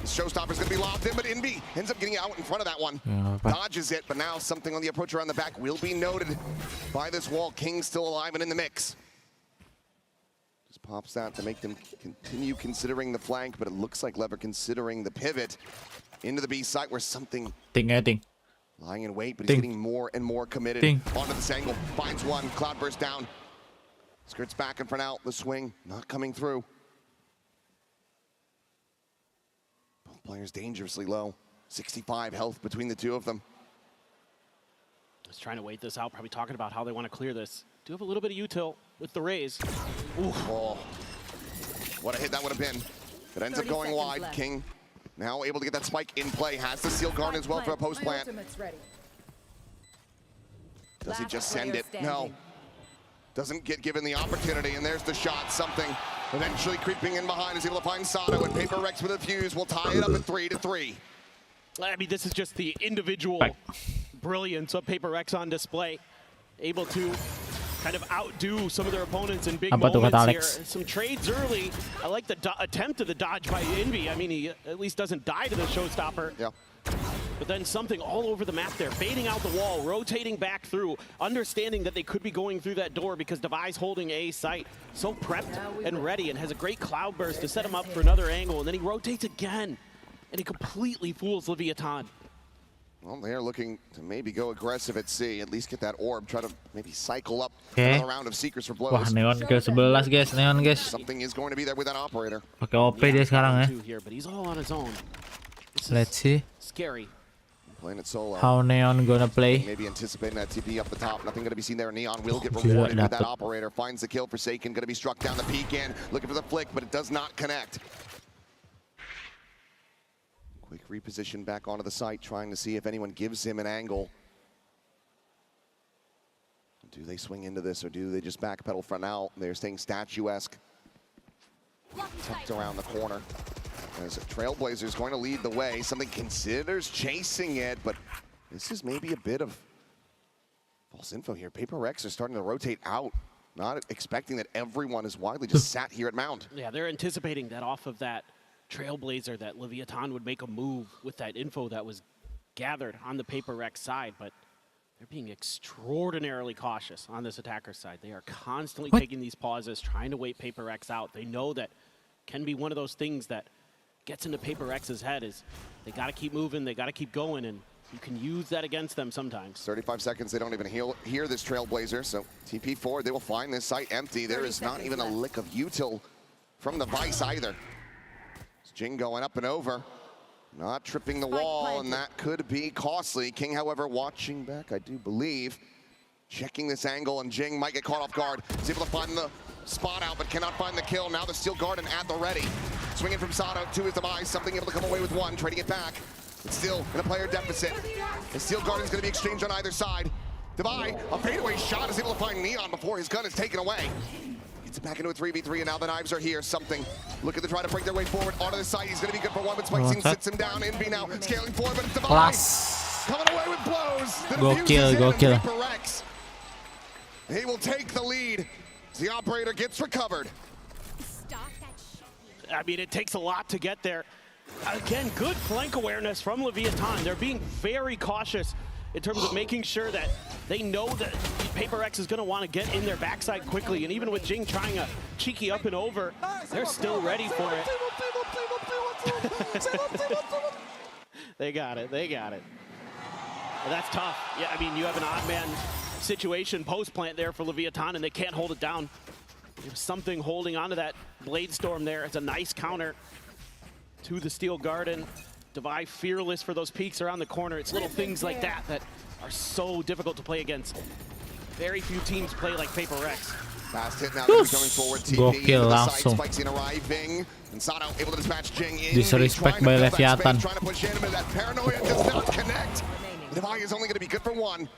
The showstopper's going to be lobbed in, but Envy ends up getting out in front of that one. Dodges it, but now something on the approach around the back will be noted by this wall. King still alive and in the mix. Just pops that to make them continue considering the flank, but it looks like LEV are considering the pivot into the B site where something lying in wait, but he's getting more and more committed onto this angle. Finds one, Cloudburst down. Skirts back and front out, the swing not coming through. Both players dangerously low. 65 health between the 2 of them. Just trying to wait this out, probably talking about how they want to clear this. Do have a little bit of util with the raise. Oh, what a hit that would have been. It ends up going wide. Left. King now able to get that spike in play. Has the seal guard as well for a post plant. Does he just send it? No. Doesn't get given the opportunity, and there's the shot. Something eventually creeping in behind is able to find Sato, and PRX with a fuse will tie it up at 3-3. I mean, this is just the individual brilliance of PRX on display. Able to kind of outdo some of their opponents in big moments here. Some trades early. I like the attempt of the dodge by Envy. I mean, he at least doesn't die to the showstopper. Yeah. But then something all over the map there, baiting out the wall, rotating back through, understanding that they could be going through that door because Devi's holding A site. So prepped and ready, and has a great cloudburst to set him up for another angle, and then he rotates again, and he completely fools Leviathan. Well, they're looking to maybe go aggressive at C, at least get that orb, try to maybe cycle up another round of Seekers for blows. Wah, Neon ke 11 guys, Neon guys. Something is going to be there with that operator. Pakai OP dia sekarang ya. Let's see Scary. Playing it solo. how Neon gonna play. Maybe anticipating that TP up the top. Nothing going to be seen there. Neon will get rewarded with that operator. Finds the kill. Forsaken going to be struck down the peak in. Looking for the flick, but it does not connect. Quick reposition back onto the site, trying to see if anyone gives him an angle. Do they swing into this, or do they just backpedal for now? They're staying statuesque. Tucked around the corner. As Trailblazer's going to lead the way. Something considers chasing it, but this is maybe a bit of false info here. PRX are starting to rotate out, not expecting that everyone is widely just sat here at Mound. Yeah, they're anticipating that off of that Trailblazer that Leviathan would make a move with that info that was gathered on the PRX side, but they're being extraordinarily cautious on this attacker side. They are constantly taking these pauses, trying to wait PRX out. They know that can be one of those things that gets into PRX's head is they got to keep moving, they got to keep going, and you can use that against them sometimes. 35 seconds, they don't even hear this Trailblazer, so TP forward, they will find this site empty. There is not even a lick of util from the Vice either. Jing going up and over, not tripping the wall, and that could be costly. King, however, watching back, I do believe, checking this angle, and Jing might get caught off guard. He's able to find the spot out, but cannot find the kill. Now the Steel Garden at the ready. Swinging from Sato to his demise, something able to come away with one, trading it back. It's still in a player deficit. The Steel Garden's gonna be exchanged on either side. Devi, a fadeaway shot, is able to find Neon before his gun is taken away. Gets it back into a 3v3, and now the knives are here. Something looking to try to break their way forward onto the side. He's gonna be good for one, but Spicing sits him down. Envy now scaling forward, but it's Devi coming away with blows. Go kill. He will take the lead. The operator gets recovered. I mean, it takes a lot to get there. Again, good flank awareness from Leviathan. They're being very cautious in terms of making sure that they know that PRX is going to want to get in their backside quickly. And even with Jing trying a cheeky up and over, they're still ready for it. They got it. Well, that's tough. Yeah, I mean, you have an odd man situation post-plant there for Leviathan, and they can't hold it down. There's something holding onto that Blade Storm there. It's a nice counter to the Steel Garden. Devi fearless for those peaks around the corner. It's little things like that that are so difficult to play against. Very few teams play like PRX. Fast hit now, coming forward. TP into the side, Spikes in arriving. And Sato able to dispatch Jing in. Disrespect by Leviathan. Trying to push in, but that paranoia does not connect. Devi is only going to be good for one.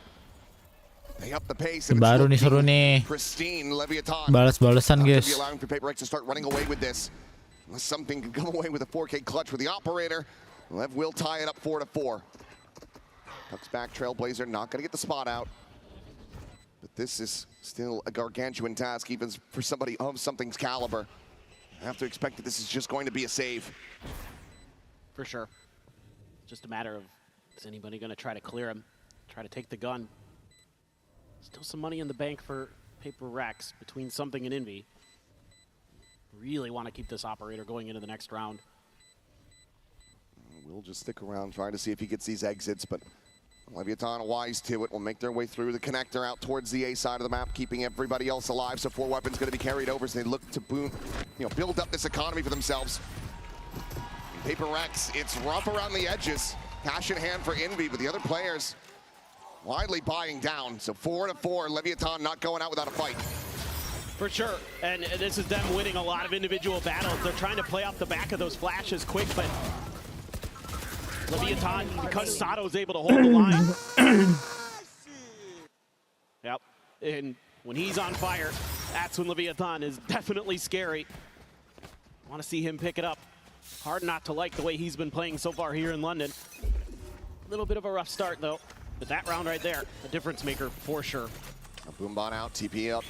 They up the pace. Baru nih seru nih. Pristine Leviathan. Balas-balasan guys. Allowing for PRX to start running away with this. Unless something can come away with a 4K clutch with the operator. Lev will tie it up 4-4. Tucks back, Trailblazer not going to get the spot out. But this is still a gargantuan task, even for somebody of something's caliber. I have to expect that this is just going to be a save. For sure. Just a matter of, is anybody going to try to clear him? Try to take the gun? Still some money in the bank for PRX between Something and Envy. Really want to keep this operator going into the next round. We'll just stick around trying to see if he gets these exits, but Leviathan wise to it will make their way through the connector out towards the A side of the map, keeping everybody else alive. So 4 weapons going to be carried over as they look to build up this economy for themselves. PRX, it's rough around the edges. Cash in hand for Envy, but the other players widely buying down. So 4-4, Leviathan not going out without a fight. For sure, and this is them winning a lot of individual battles. They're trying to play off the back of those flashes quick, but Leviathan, because Sato's able to hold the line. Yep, and when he's on fire, that's when Leviathan is definitely scary. Want to see him pick it up. Hard not to like the way he's been playing so far here in London. A little bit of a rough start though, but that round right there, a difference maker for sure. Boombot out, TP up.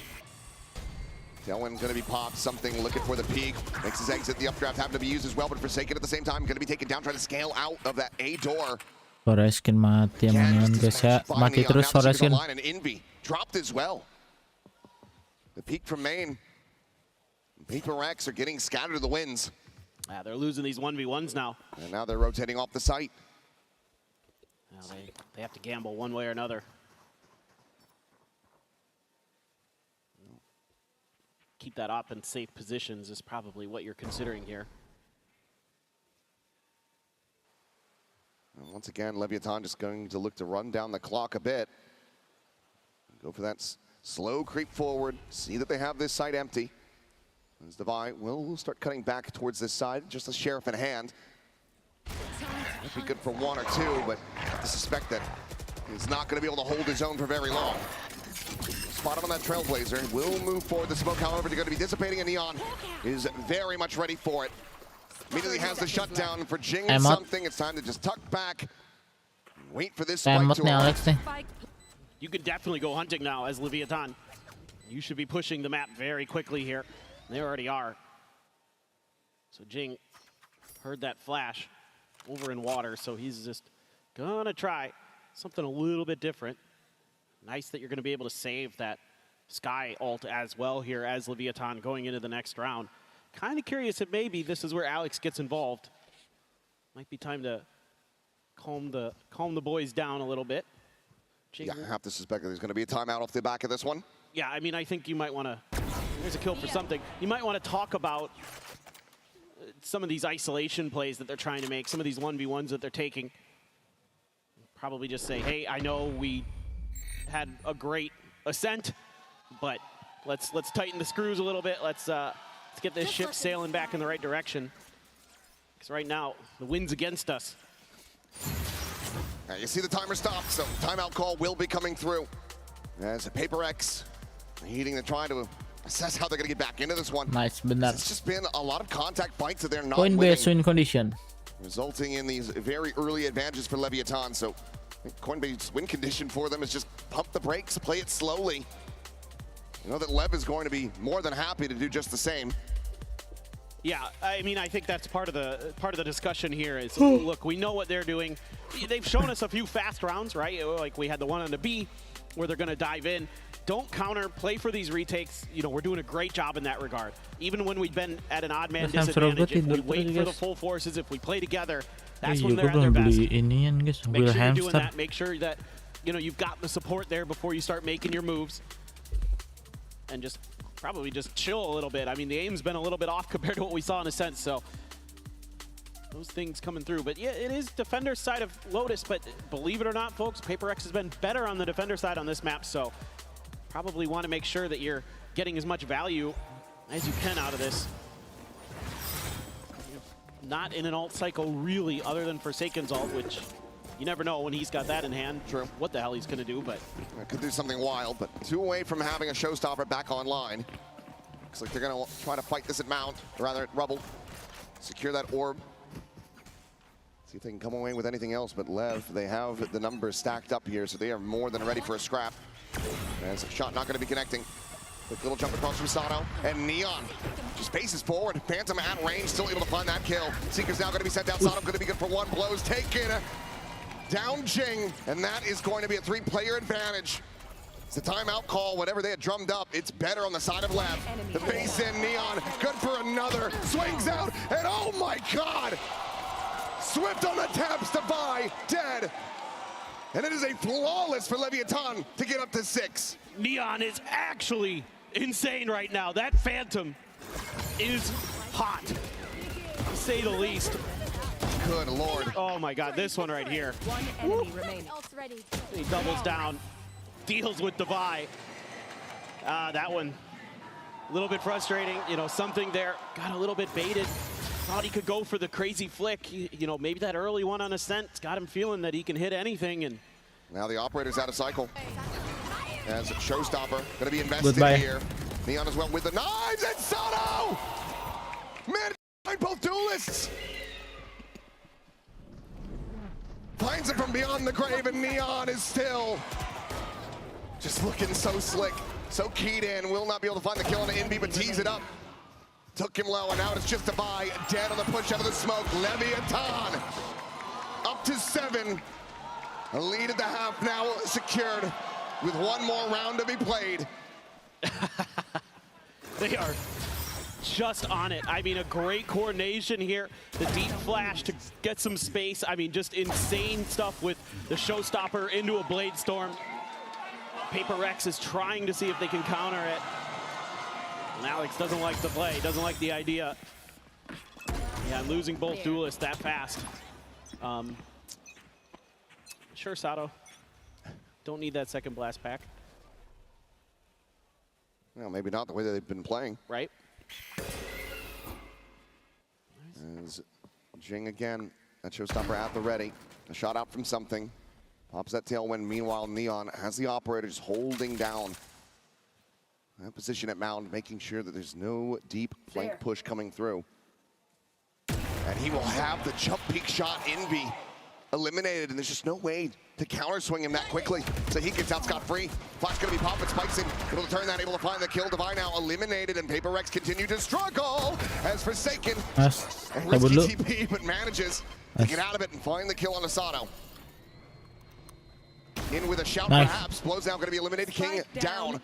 Delwyn going to be popped, Something looking for the peak. Makes his exit, the updraft having to be used as well, but Forsaken at the same time, going to be taken down, trying to scale out of that A door. Foreskin mati sama Neon guys ya. Mati terus Foreskin. And Envy dropped as well. The peak from main. PRX are getting scattered to the winds. They're losing these 1v1s now. And now they're rotating off the site. Now they have to gamble one way or another. Keep that up in safe positions is probably what you're considering here. And once again, Leviathan just going to look to run down the clock a bit. Go for that slow creep forward. See that they have this side empty. As Devi will start cutting back towards this side, just a sheriff in hand. Might be good for one or two, but I have to suspect that he's not going to be able to hold his own for very long. Spot him on that Trailblazer. Will move forward. The smoke, however, is going to be dissipating, and Neon is very much ready for it. Immediately has the shutdown for Jing and something. It's time to just tuck back. Wait for this spike to arrive. You can definitely go hunting now as Leviathan. You should be pushing the map very quickly here. They already are. So Jing heard that flash over in water, so he's just gonna try something a little bit different. Nice that you're gonna be able to save that Sky ult as well here as Leviathan going into the next round. Kind of curious if maybe this is where Alex gets involved. Might be time to calm the boys down a little bit. Yeah, I have to suspect that there's going to be a timeout off the back of this one. Yeah, I mean, I think you might want to, there's a kill for something. You might want to talk about some of these isolation plays that they're trying to make, some of these 1v1s that they're taking. Probably just say, hey, I know we had a great ascent, but let's tighten the screws a little bit. Let's get this ship sailing back in the right direction. Because right now, the wind's against us. Now you see the timer stop, so timeout call will be coming through. As PRX needing to try to assess how they're going to get back into this one. Nice, benar. It's just been a lot of contact fights that they're not Coinbase win condition, resulting in these very early advantages for Leviathan. So I think Coinbase win condition for them is just pump the brakes, play it slowly. You know that Lev is going to be more than happy to do just the same. Yeah, I mean, I think that's part of the discussion here is, look, we know what they're doing. They've shown us a few fast rounds, right? Like we had the one on the B where they're going to dive in. Don't counter, play for these retakes. You know, we're doing a great job in that regard. Even when we've been at an odd man disadvantage, if we wait for the full forces, if we play together, that's when they're at their best. Make sure you're doing that. Make sure that, you know, you've got the support there before you start making your moves. And just probably just chill a little bit. I mean, the aim's been a little bit off compared to what we saw in a sense, so those things coming through. But yeah, it is defender side of Lotus, but believe it or not, folks, PRX has been better on the defender side on this map, so probably want to make sure that you're getting as much value as you can out of this. Not in an ult cycle really, other than Forsaken's ult, which you never know when he's got that in hand. True. What the hell he's going to do, but could do something wild, but 2 away from having a showstopper back online. Looks like they're going to try to fight this at Mount, or rather at Rubble. Secure that orb. See if they can come away with anything else, but Lev, they have the numbers stacked up here, so they are more than ready for a scrap. As a shot not going to be connecting. Quick little jump across from Sato, and Neon just paces forward. Phantom at range, still able to find that kill. Seeker's now going to be sent down. Sato going to be good for 1. Blows taken. Down Jing, and that is going to be a 3-player advantage. It's a timeout call. Whatever they had drummed up, it's better on the side of Lev. The base in Neon, good for another. Swings out, and oh my God! Swift on the taps to buy, dead. And it is a flawless for Leviathan to get up to 6. Neon is actually insane right now. That Phantom is hot, to say the least. Good Lord. Oh my God, this one right here. One enemy remaining. He doubles down, deals with Devi. That one, a little bit frustrating. You know, something there, got a little bit baited. Thought he could go for the crazy flick. You know, maybe that early one on Ascent got him feeling that he can hit anything. And now the operator's out of cycle. As Showstopper going to be invested here. Neon as well with the knives, and Sato! Man, both duelists! Finds it from beyond the grave, and Neon is still just looking so slick, so keyed in. Will not be able to find the kill on the NB, but tees it up. Took him low, and now it's just Devi dead on the push out of the smoke. Leviathan up to 7. A lead at the half now secured with 1 more round to be played. They are just on it. I mean, a great coordination here. The deep flash to get some space. I mean, just insane stuff with the showstopper into a blade storm. PRX is trying to see if they can counter it. And Alex doesn't like the play, doesn't like the idea. Yeah, losing both duelists that fast. Sure, Sato. Don't need that second blast pack. Well, maybe not the way that they've been playing. Right. As Jing again, that showstopper at the ready. A shot out from something. Pops that tailwind. Meanwhile, Neon has the operators holding down that position at Mound, making sure that there's no deep flank push coming through. And he will have the jump peak shot Envy eliminated, and there's just no way to counter swing him that quickly. So he gets out scot-free. Flash gonna be popping, Spikes in, able to turn that, able to find the kill. Divine now eliminated, and PRX continue to struggle as Forsaken and risky TP, but manages to get out of it and find the kill on Asado. In with a shout, perhaps. Blows now gonna be eliminated. King down.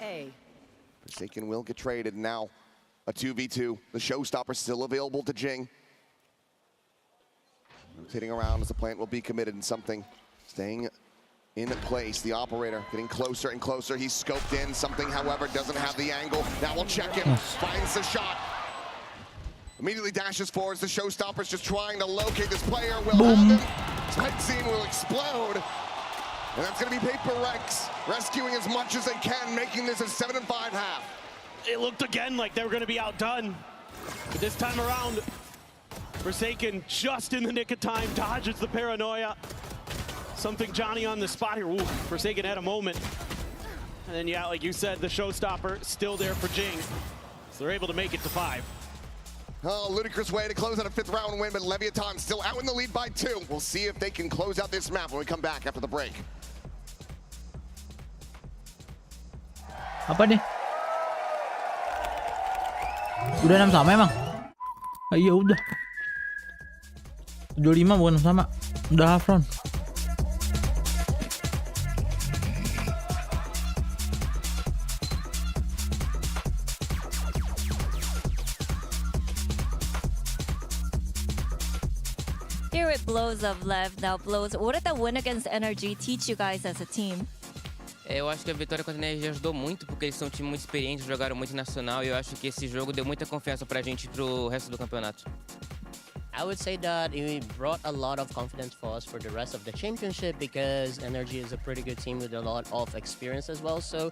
Forsaken will get traded. Now a 2v2. The showstopper still available to Jing. Rotating around as the plant will be committed, and something staying in place. The operator getting closer and closer. He's scoped in. Something, however, doesn't have the angle. Now we'll check him. Finds the shot. Immediately dashes forwards. The showstopper's just trying to locate this player. Will have him. Cutscene will explode. And that's going to be PRX rescuing as much as they can, making this a 7-5 half. It looked again like they were going to be outdone. But this time around, Forsaken just in the nick of time, dodges the paranoia. Something Johnny on the spot here. Ooh, Forsaken had a moment. And then, yeah, like you said, the showstopper still there for Jing. So they're able to make it to 5. Oh, ludicrous way to close out a 5th round win, but Leviathan still out in the lead by 2. We'll see if they can close out this map when we come back after the break. Apa nih? Udah 6 sama emang? Ah, iya udah. 25 bukan sama. Udah half round. Here it Blows of LEV. Now, Blows, what did the win against NRG teach you guys as a team? Eu acho que a vitória contra a NRG ajudou muito, porque eles são um time muito experiente, jogaram muito nacional, e eu acho que esse jogo deu muita confiança pra gente pro resto do campeonato. I would say that it brought a lot of confidence for us for the rest of the championship, because NRG is a pretty good team with a lot of experience as well, so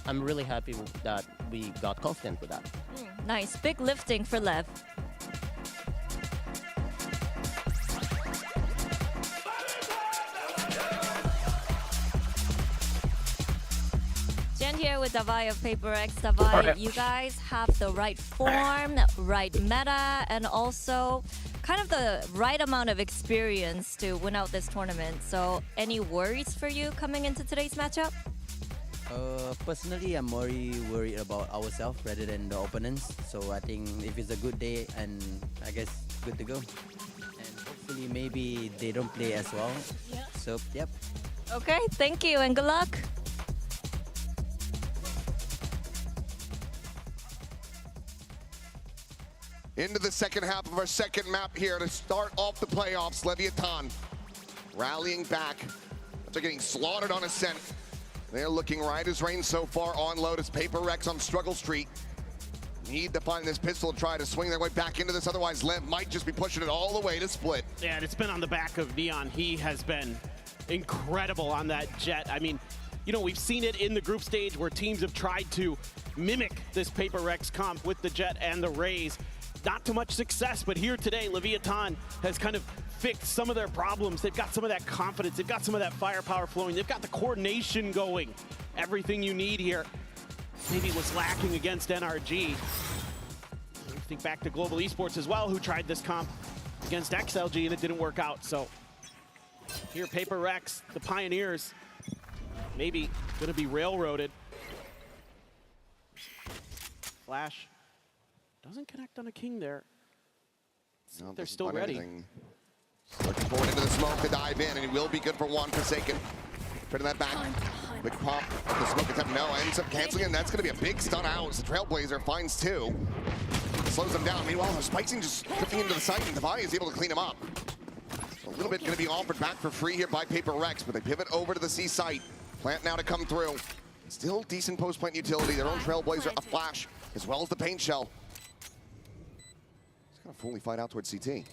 I'm really happy that we got confident with that. Nice. Big lifting for LEV. Jen here with Davai of PRX. Davai, you guys have the right form, right meta, and also kind of the right amount of experience to win out this tournament. So any worries for you coming into today's matchup? Personally, I'm more worried about ourselves rather than the opponents. So I think if it's a good day, and I guess good to go. And hopefully maybe they don't play as well. Yeah. So, yep. Okay, thank you and good luck. Into the second half of our second map here to start off the playoffs. Leviathan rallying back after getting slaughtered on Ascent. They're looking right as rain so far on Lotus. PRX on Struggle Street. Need to find this pistol to try to swing their way back into this. Otherwise, LEV might just be pushing it all the way to split. Yeah, and it's been on the back of Neon. He has been incredible on that jet. I mean, you know, we've seen it in the group stage where teams have tried to mimic this PRX comp with the jet and the Rays. Not too much success, but here today, Leviathan has kind of fixed some of their problems. They've got some of that confidence. They've got some of that firepower flowing. They've got the coordination going. Everything you need here. Maybe was lacking against NRG. I think back to Global Esports as well, who tried this comp against XLG and it didn't work out. So here, PRX, the Pioneers, maybe gonna be railroaded. Flash. Doesn't connect on a King there. No, they're still ready. Looking forward into the smoke to dive in, and he will be good for one. Forsaken. Turning that back. Quick pop of the smoke attempt. No, ends up canceling, and that's going to be a big stun out as the Trailblazer finds 2. slows them down. Meanwhile, Spicing just drifting into the site, and Devi is able to clean him up. So a little bit going to be offered back for free here by PRX, but they pivot over to the C site. Plant now to come through. Still decent post-plant utility. Their own Trailblazer, a flash, as well as the paint shell. He's going to fully fight out towards CT.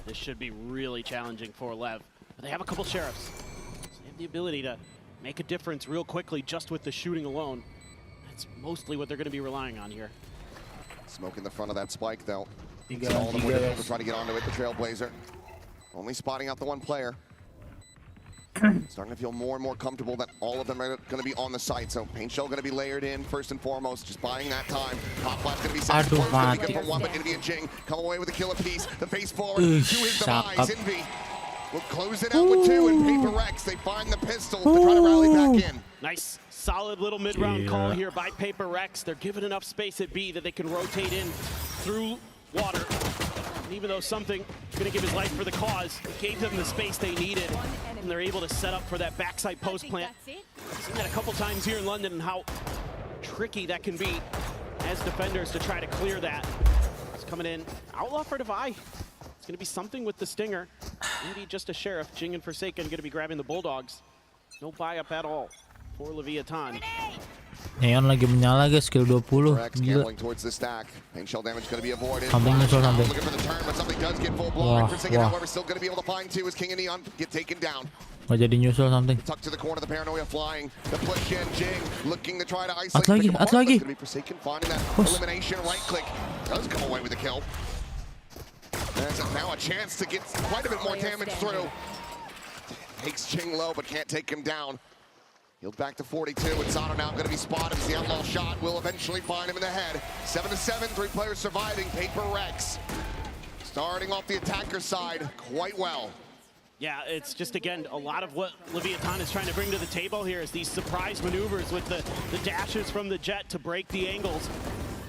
This should be really challenging for LEV. But they have a couple sheriffs. So they have the ability to make a difference real quickly just with the shooting alone. That's mostly what they're going to be relying on here. Smoke in the front of that spike, though. You It's all the more difficult to try to get onto it, the Trailblazer. Only spotting out the one player. Starting to feel more and more comfortable that all of them are going to be on the site. So paint shell going to be layered in first and foremost, just buying that time. Pop flash going to be set. Close to pick up from one, but Envy and Jing come away with a killer piece. The face forward to his demise. Envy will close it out with two, and PRX, they find the pistol to try to rally back in. Nice, solid little mid-round call here by PRX. They're given enough space at B that they can rotate in through water. And even though something is going to give his life for the cause, it gave them the space they needed, and they're able to set up for that backside post plant. Seen that a couple times here in London and how tricky that can be as defenders to try to clear that. It's coming in. Outlaw for Devi. It's going to be something with the Stinger. Maybe just a Sheriff. Jing and Forsaken going to be grabbing the Bulldogs. No buy-up at all for Leviathan. Neon lagi menyala guys, skill 20. Gambling towards the stack. Paint shell damage going to be avoided. Something nyusul sampai. Looking for the turn, but something does get full blown. Forsaken, however, still going to be able to find two as King and Neon get taken down. Nggak jadi nyusul something. Tucked to the corner, the Paranoia flying. The push in, Jing looking to try to isolate. At lagi. Going to be Forsaken finding that elimination. Right click does come away with the kill. There's now a chance to get quite a bit more damage through. Takes Jing low, but can't take him down. Healed back to 42, and Sato now going to be spotted as the outlaw shot will eventually find him in the head. 7-7, 3 players surviving. PRX starting off the attacker side quite well. Yeah, it's just, again, a lot of what Leviathan is trying to bring to the table here is these surprise maneuvers with the dashes from the jet to break the angles,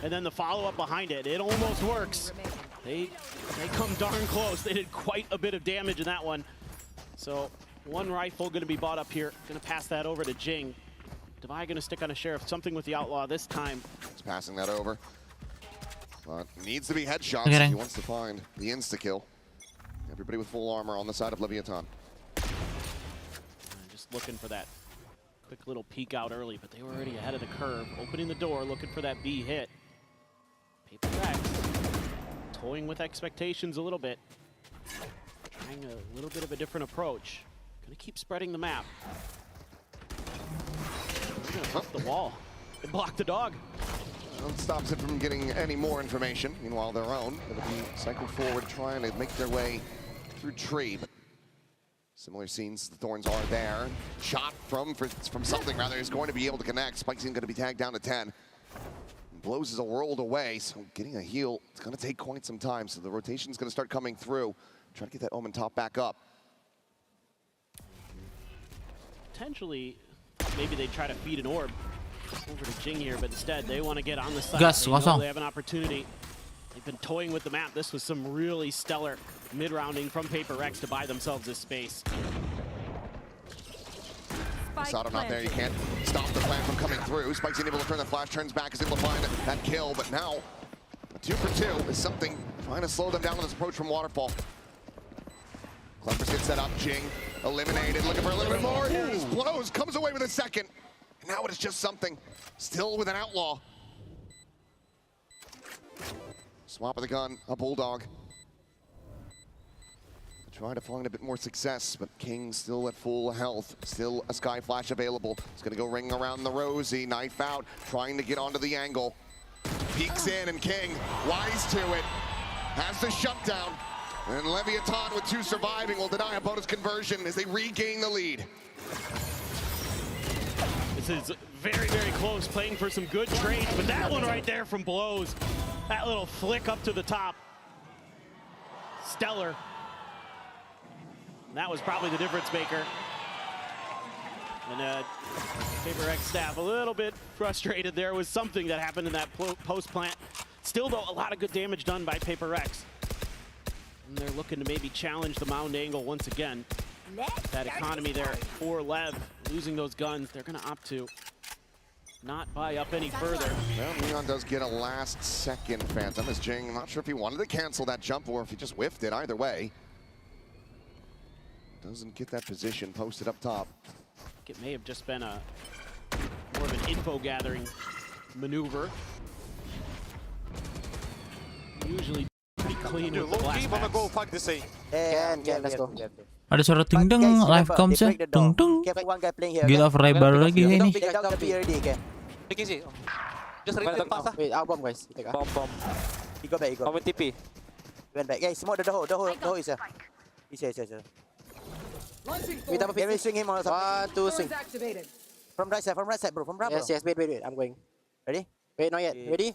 and then the follow-up behind it. It almost works. They come darn close. They did quite a bit of damage in that one. So one rifle going to be bought up here. Going to pass that over to Jing. Devi going to stick on a Sheriff. Something with the Outlaw this time. He's passing that over. But needs to be headshots if he wants to find the insta-kill. Everybody with full armor on the side of Leviathan. Just looking for that quick little peek out early, but they were already ahead of the curve. Opening the door, looking for that B hit. PRX toying with expectations a little bit. Trying a little bit of a different approach. Gonna keep spreading the map. They're gonna bump the wall and block the dog. That stops it from getting any more information. Meanwhile, their own going to be cycled forward, trying to make their way through tree. But similar scenes, the Thorns are there. Shot from something rather is going to be able to connect. Spike's going to be tagged down to 10. Blows is a world away, so getting a heal, it's going to take quite some time. So the rotation's going to start coming through. Try to get that Omen top back up. Potentially, maybe they try to feed an orb over to Jing here, but instead they want to get on the side. Gas, they know they have an opportunity. They've been toying with the map. This was some really stellar mid-rounding from PRX to buy themselves this space. Sato not there, you can't stop the plan from coming through. Spike's unable to turn the flash, turns back, is able to find that kill, but now a 2 for 2 is something trying to slow them down with this approach from Waterfall. Clevers gets set up, Jing eliminated, looking for a little bit more. Just blows, comes away with a second. And now it is just something, still with an Outlaw. Swap of the gun, a Bulldog. Trying to find a bit more success, but King still at full health. Still a Sky Flash available. He's gonna go ring around the Rosie, knife out, trying to get onto the angle. Peeks in, and King, wise to it, has the shutdown. And Leviathan with 2 surviving will deny a bonus conversion as they regain the lead. This is very, very close, playing for some good trades, but that one right there from Blows, that little flick up to the top, stellar. That was probably the difference maker. And PRX staff a little bit frustrated there with something that happened in that post plant. Still though, a lot of good damage done by PRX. And they're looking to maybe challenge the mound angle once again. That economy there for LEV, losing those guns, they're gonna opt to not buy up any further. Well, Neon does get a last-second Phantom as Jing, I'm not sure if he wanted to cancel that jump or if he just whiffed it. Either way, doesn't get that position posted up top. It may have just been a more of an info gathering maneuver. Usually pretty clean with the blast packs. Go fight the same. Let's go. Ada suara ting deng live comms ya. Tung tung. Gila frame baru lagi ini. Just read the pass. Wait, our bomb guys. Bomb. He go back, he go. Bomb TP. Went back. Guys, smoke the hole is here. He's here. We double pick. Can we swing him or something? 1, 2, swing. From right side, bro. From right, bro. Yes. Wait. I'm going. Ready? Wait, not yet. Ready?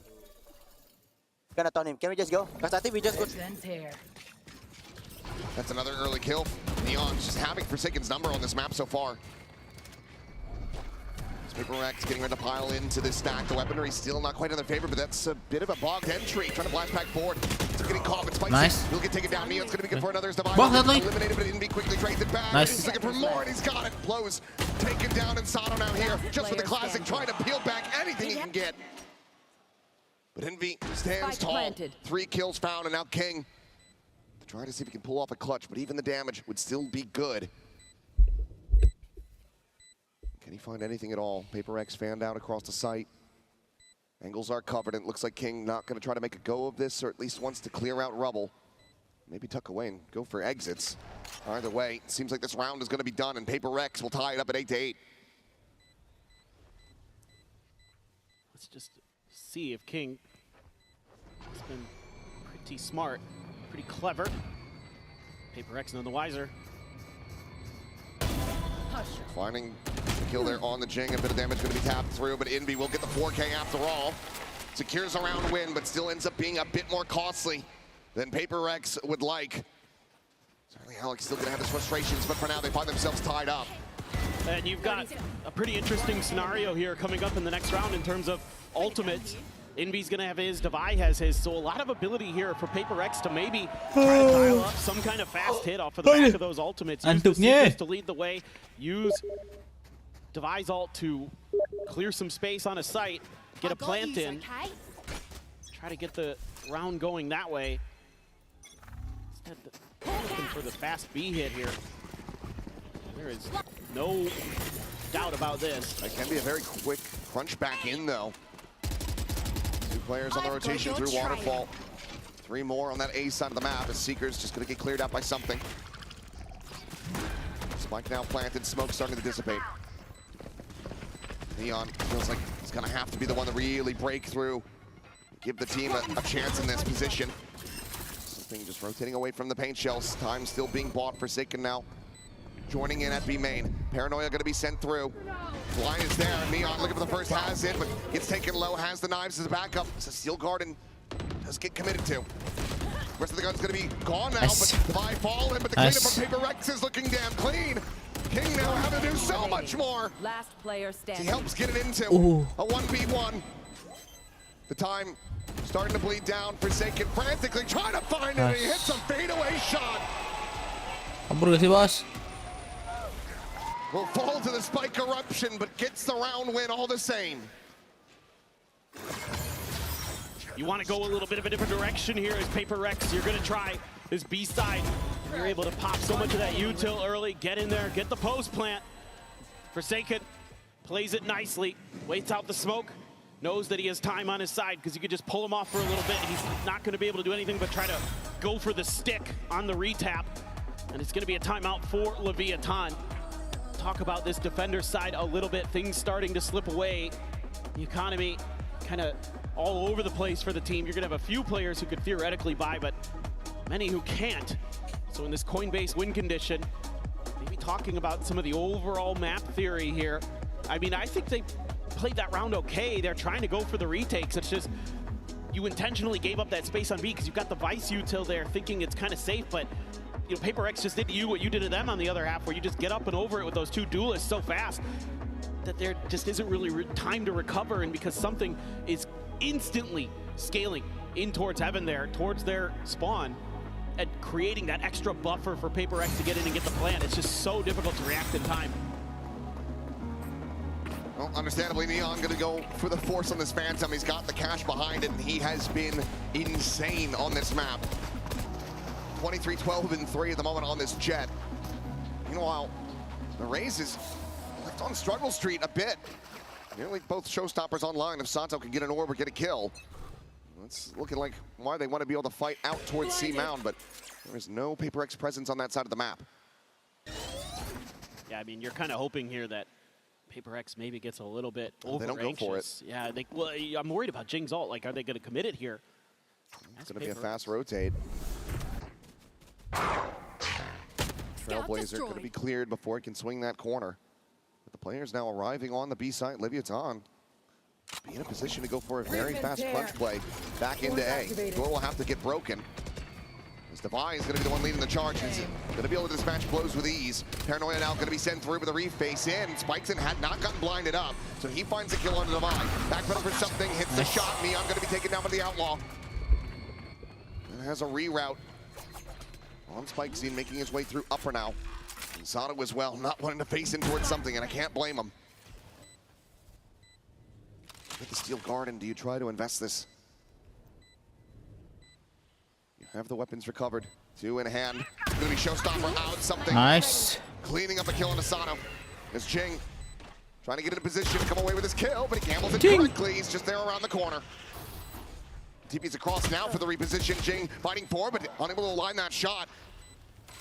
Gonna turn him. Can we just go? Because I think we just go. That's another early kill. Neon's just having Forsaken's number on this map so far. PRX getting ready to pile into this stack. The weaponry still not quite in their favor, but that's a bit of a bogged entry. Trying to blast back forward. It's getting caught, but Spike's nice. He'll get taken down. Neon's going to be good for another device. Eliminated, but Envy quickly trades it back. Nice. He's looking for more, and he's got it. Blows taken down, and Sato now here. Just with the classic, trying to peel back anything he can get. But Envy stands tall. 3 kills found, and now King trying to see if he can pull off a clutch, but even the damage would still be good. Can he find anything at all? PRX fanned out across the site. Angles are covered, and it looks like King not going to try to make a go of this, or at least wants to clear out rubble. Maybe tuck away and go for exits. Either way, it seems like this round is going to be done, and PRX will tie it up at 8-8. Let's just see if King has been pretty smart, pretty clever. PRX none the wiser. Finding the kill there on the Jing. A bit of damage going to be tapped through, but Envy will get the 4K after all. Secures a round win, but still ends up being a bit more costly than PRX would like. Certainly Alex still going to have his frustrations, but for now they find themselves tied up. And you've got a pretty interesting scenario here coming up in the next round in terms of ultimates. Envy's going to have his, Devi has his, so a lot of ability here for PRX to maybe try to dial up some kind of fast hit off of the back of those ultimates. Use the sequence to lead the way, use Devi's ult to clear some space on a site, get a plant in, try to get the round going that way. Instead, looking for the fast B hit here. There is no doubt about this. That can be a very quick crunch back in, though. 2 players on the rotation through Waterfall. 3 more on that A side of the map as Seeker's just going to get cleared out by something. Spike now planted, smoke starting to dissipate. Neon feels like he's going to have to be the one to really break through, give the team a chance in this position. Something just rotating away from the paint shells. Time still being bought. Forsaken now joining in at B main. Paranoia going to be sent through. Line is there. Neon looking for the first, has it, but gets taken low, has the knives as a backup. So Steel Garden does get committed to. The rest of the gun's going to be gone now, but Devi falling, but the cleanup from PRX is looking damn clean. King now having to do so much more. Last player standing. He helps get it into a 1v1. The time starting to bleed down. Forsaken frantically trying to find it, and he hits a fadeaway shot. Kabur gak sih, bos? Will fall to the Spike eruption, but gets the round win all the same. You want to go a little bit of a different direction here as PRX. You're going to try this B side. You're able to pop so much of that util early, get in there, get the post plant. Forsaken plays it nicely, waits out the smoke, knows that he has time on his side because you could just pull him off for a little bit. He's not going to be able to do anything but try to go for the stick on the retap. And it's going to be a timeout for Leviathan. Talk about this defender side a little bit. Things starting to slip away. The economy kind of all over the place for the team. You're going to have a few players who could theoretically buy, but many who can't. So in this coin-based win condition, maybe talking about some of the overall map theory here. I mean, I think they played that round okay. They're trying to go for the retakes. It's just you intentionally gave up that space on B because you've got the Vice util there thinking it's kind of safe, but you know, PRX just did to you what you did to them on the other half, where you just get up and over it with those 2 duelists so fast that there just isn't really time to recover, and because something is instantly scaling in towards heaven there, towards their spawn, and creating that extra buffer for PRX to get in and get the plant. It's just so difficult to react in time. Well, understandably, Neon going to go for the force on this Phantom. He's got the cash behind it, and he has been insane on this map. 23, 12, and 3 at the moment on this Jet. Meanwhile, the Raze is left on struggle street a bit. Nearly both showstoppers online. If Santo can get an orb or get a kill, it's looking like why they want to be able to fight out towards C Mound, but there is no PRX presence on that side of the map. Yeah, I mean, you're kind of hoping here that PRX maybe gets a little bit over They don't go for it. Yeah, well, I'm worried about Jing's ult. Like, are they going to commit it here? It's going to be a fast rotate. Trailblazer going to be cleared before it can swing that corner. But the players now arriving on the B site. Leviathan be in a position to go for a very fast crunch play back into A. Door will have to get broken. As Devi is going to be the one leading the charge. He's going to be able to dispatch blows with ease. Paranoia now going to be sent through with a reface in. Spikeson had not gotten blinded up, so he finds a kill on Devi. Backpedal for something, hits the shot. Neon going to be taken down by the Outlaw. And has a reroute on Spike Scene, making his way through upper now. And Sato as well, not wanting to face in towards something, and I can't blame him. Get the Steel Garden. Do you try to invest this? You have the weapons recovered. 2 in hand. Going to be Showstopper out. Something. Nice. Cleaning up a kill on Asano. As Jing trying to get in a position to come away with his kill, but he gambles it correctly. He's just there around the corner. TP's across now for the reposition. Jing fighting for, but unable to align that shot.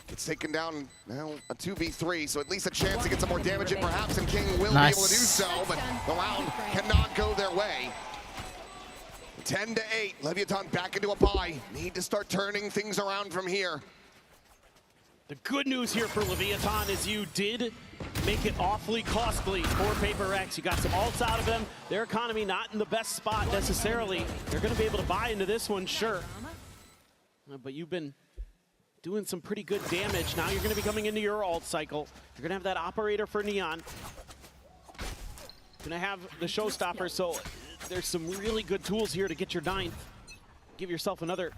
Gets taken down now, a 2v3, so at least a chance to get some more damage in perhaps, and King will be able to do so, but the round cannot go their way. 10 to 8, Leviathan back into a bye. Need to start turning things around from here. The good news here for Leviathan is you did make it awfully costly for PRX. You got some ults out of them. Their economy not in the best spot necessarily. They're going to be able to buy into this one, sure. But you've been doing some pretty good damage. Now you're going to be coming into your ult cycle. You're going to have that operator for Neon. Going to have the Showstopper, so there's some really good tools here to get your 9th. Give yourself another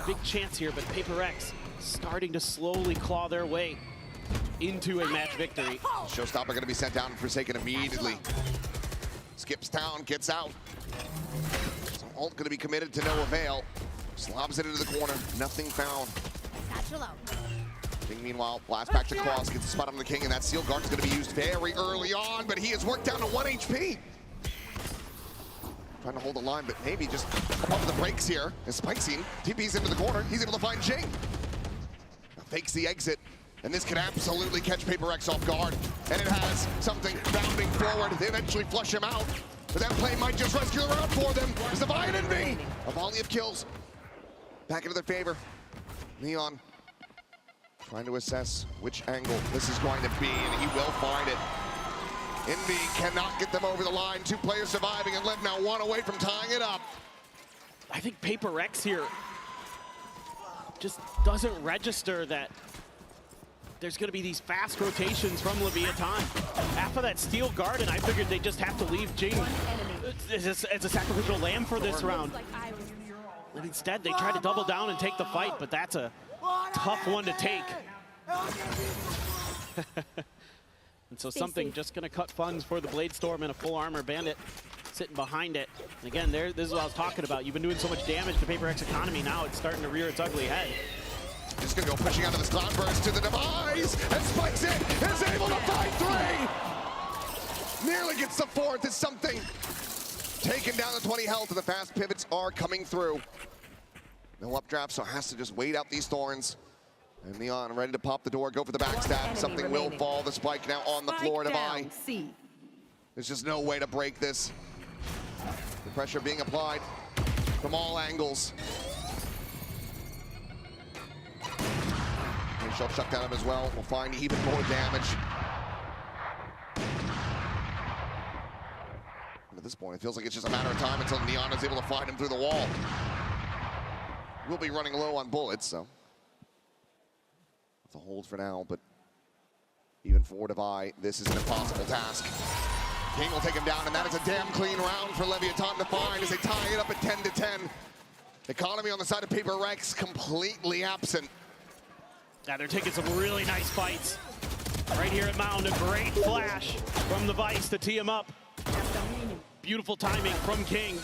big chance here, but PRX starting to slowly claw their way into a match victory. Showstopper going to be sent down and Forsaken immediately. Skips down, gets out. So ult going to be committed to no avail. Slobs it into the corner, nothing found. King, meanwhile, blast back to cross, gets a spot on the King, and that Steel Guard is going to be used very early on, but he has worked down to 1 HP. Trying to hold the line, but maybe just above the brakes here. As Spike Scene TP's into the corner, he's able to find Jing. Fakes the exit, and this can absolutely catch PRX off guard. And it has something bounding forward. They eventually flush him out, but that play might just rescue the round for them. There's Devi and NV. A volley of kills back into their favor. Neon trying to assess which angle this is going to be, and he will find it. NV cannot get them over the line. 2 players surviving, and LEV now 1 away from tying it up. I think PRX here just doesn't register that there's going to be these fast rotations from Leviathan. Half of that Steel Garden, I figured they just have to leave Jing as a sacrificial lamb for this round. And instead, they try to double down and take the fight, but that's a tough one to take. And so something just going to cut funds for the Bladestorm and a full armor Bandit sitting behind it. And again, this is what I was talking about. You've been doing so much damage to PRX economy. Now it's starting to rear its ugly head. Just going to go pushing out of this Cloudburst to the device, and Spikes it, is able to find 3! Nearly gets the 4th as something taken down to 20 health, and the fast pivots are coming through. No updraft, so has to just wait out these thorns. And Neon ready to pop the door, go for the backstab. Something will fall. The Spike now on the floor. Devi. There's just no way to break this. The pressure being applied from all angles. And she'll shut down him as well. We'll find even more damage. And at this point, it feels like it's just a matter of time until Neon is able to find him through the wall. We'll be running low on bullets, so it's a hold for now, but even for Devi, this is an impossible task. King will take him down, and that is a damn clean round for Leviathan to find as they tie it up at 10 to 10. Economy on the side of PRX completely absent. Yeah, they're taking some really nice fights. Right here at Mound, a great flash from the Vice to tee him up. Beautiful timing from King,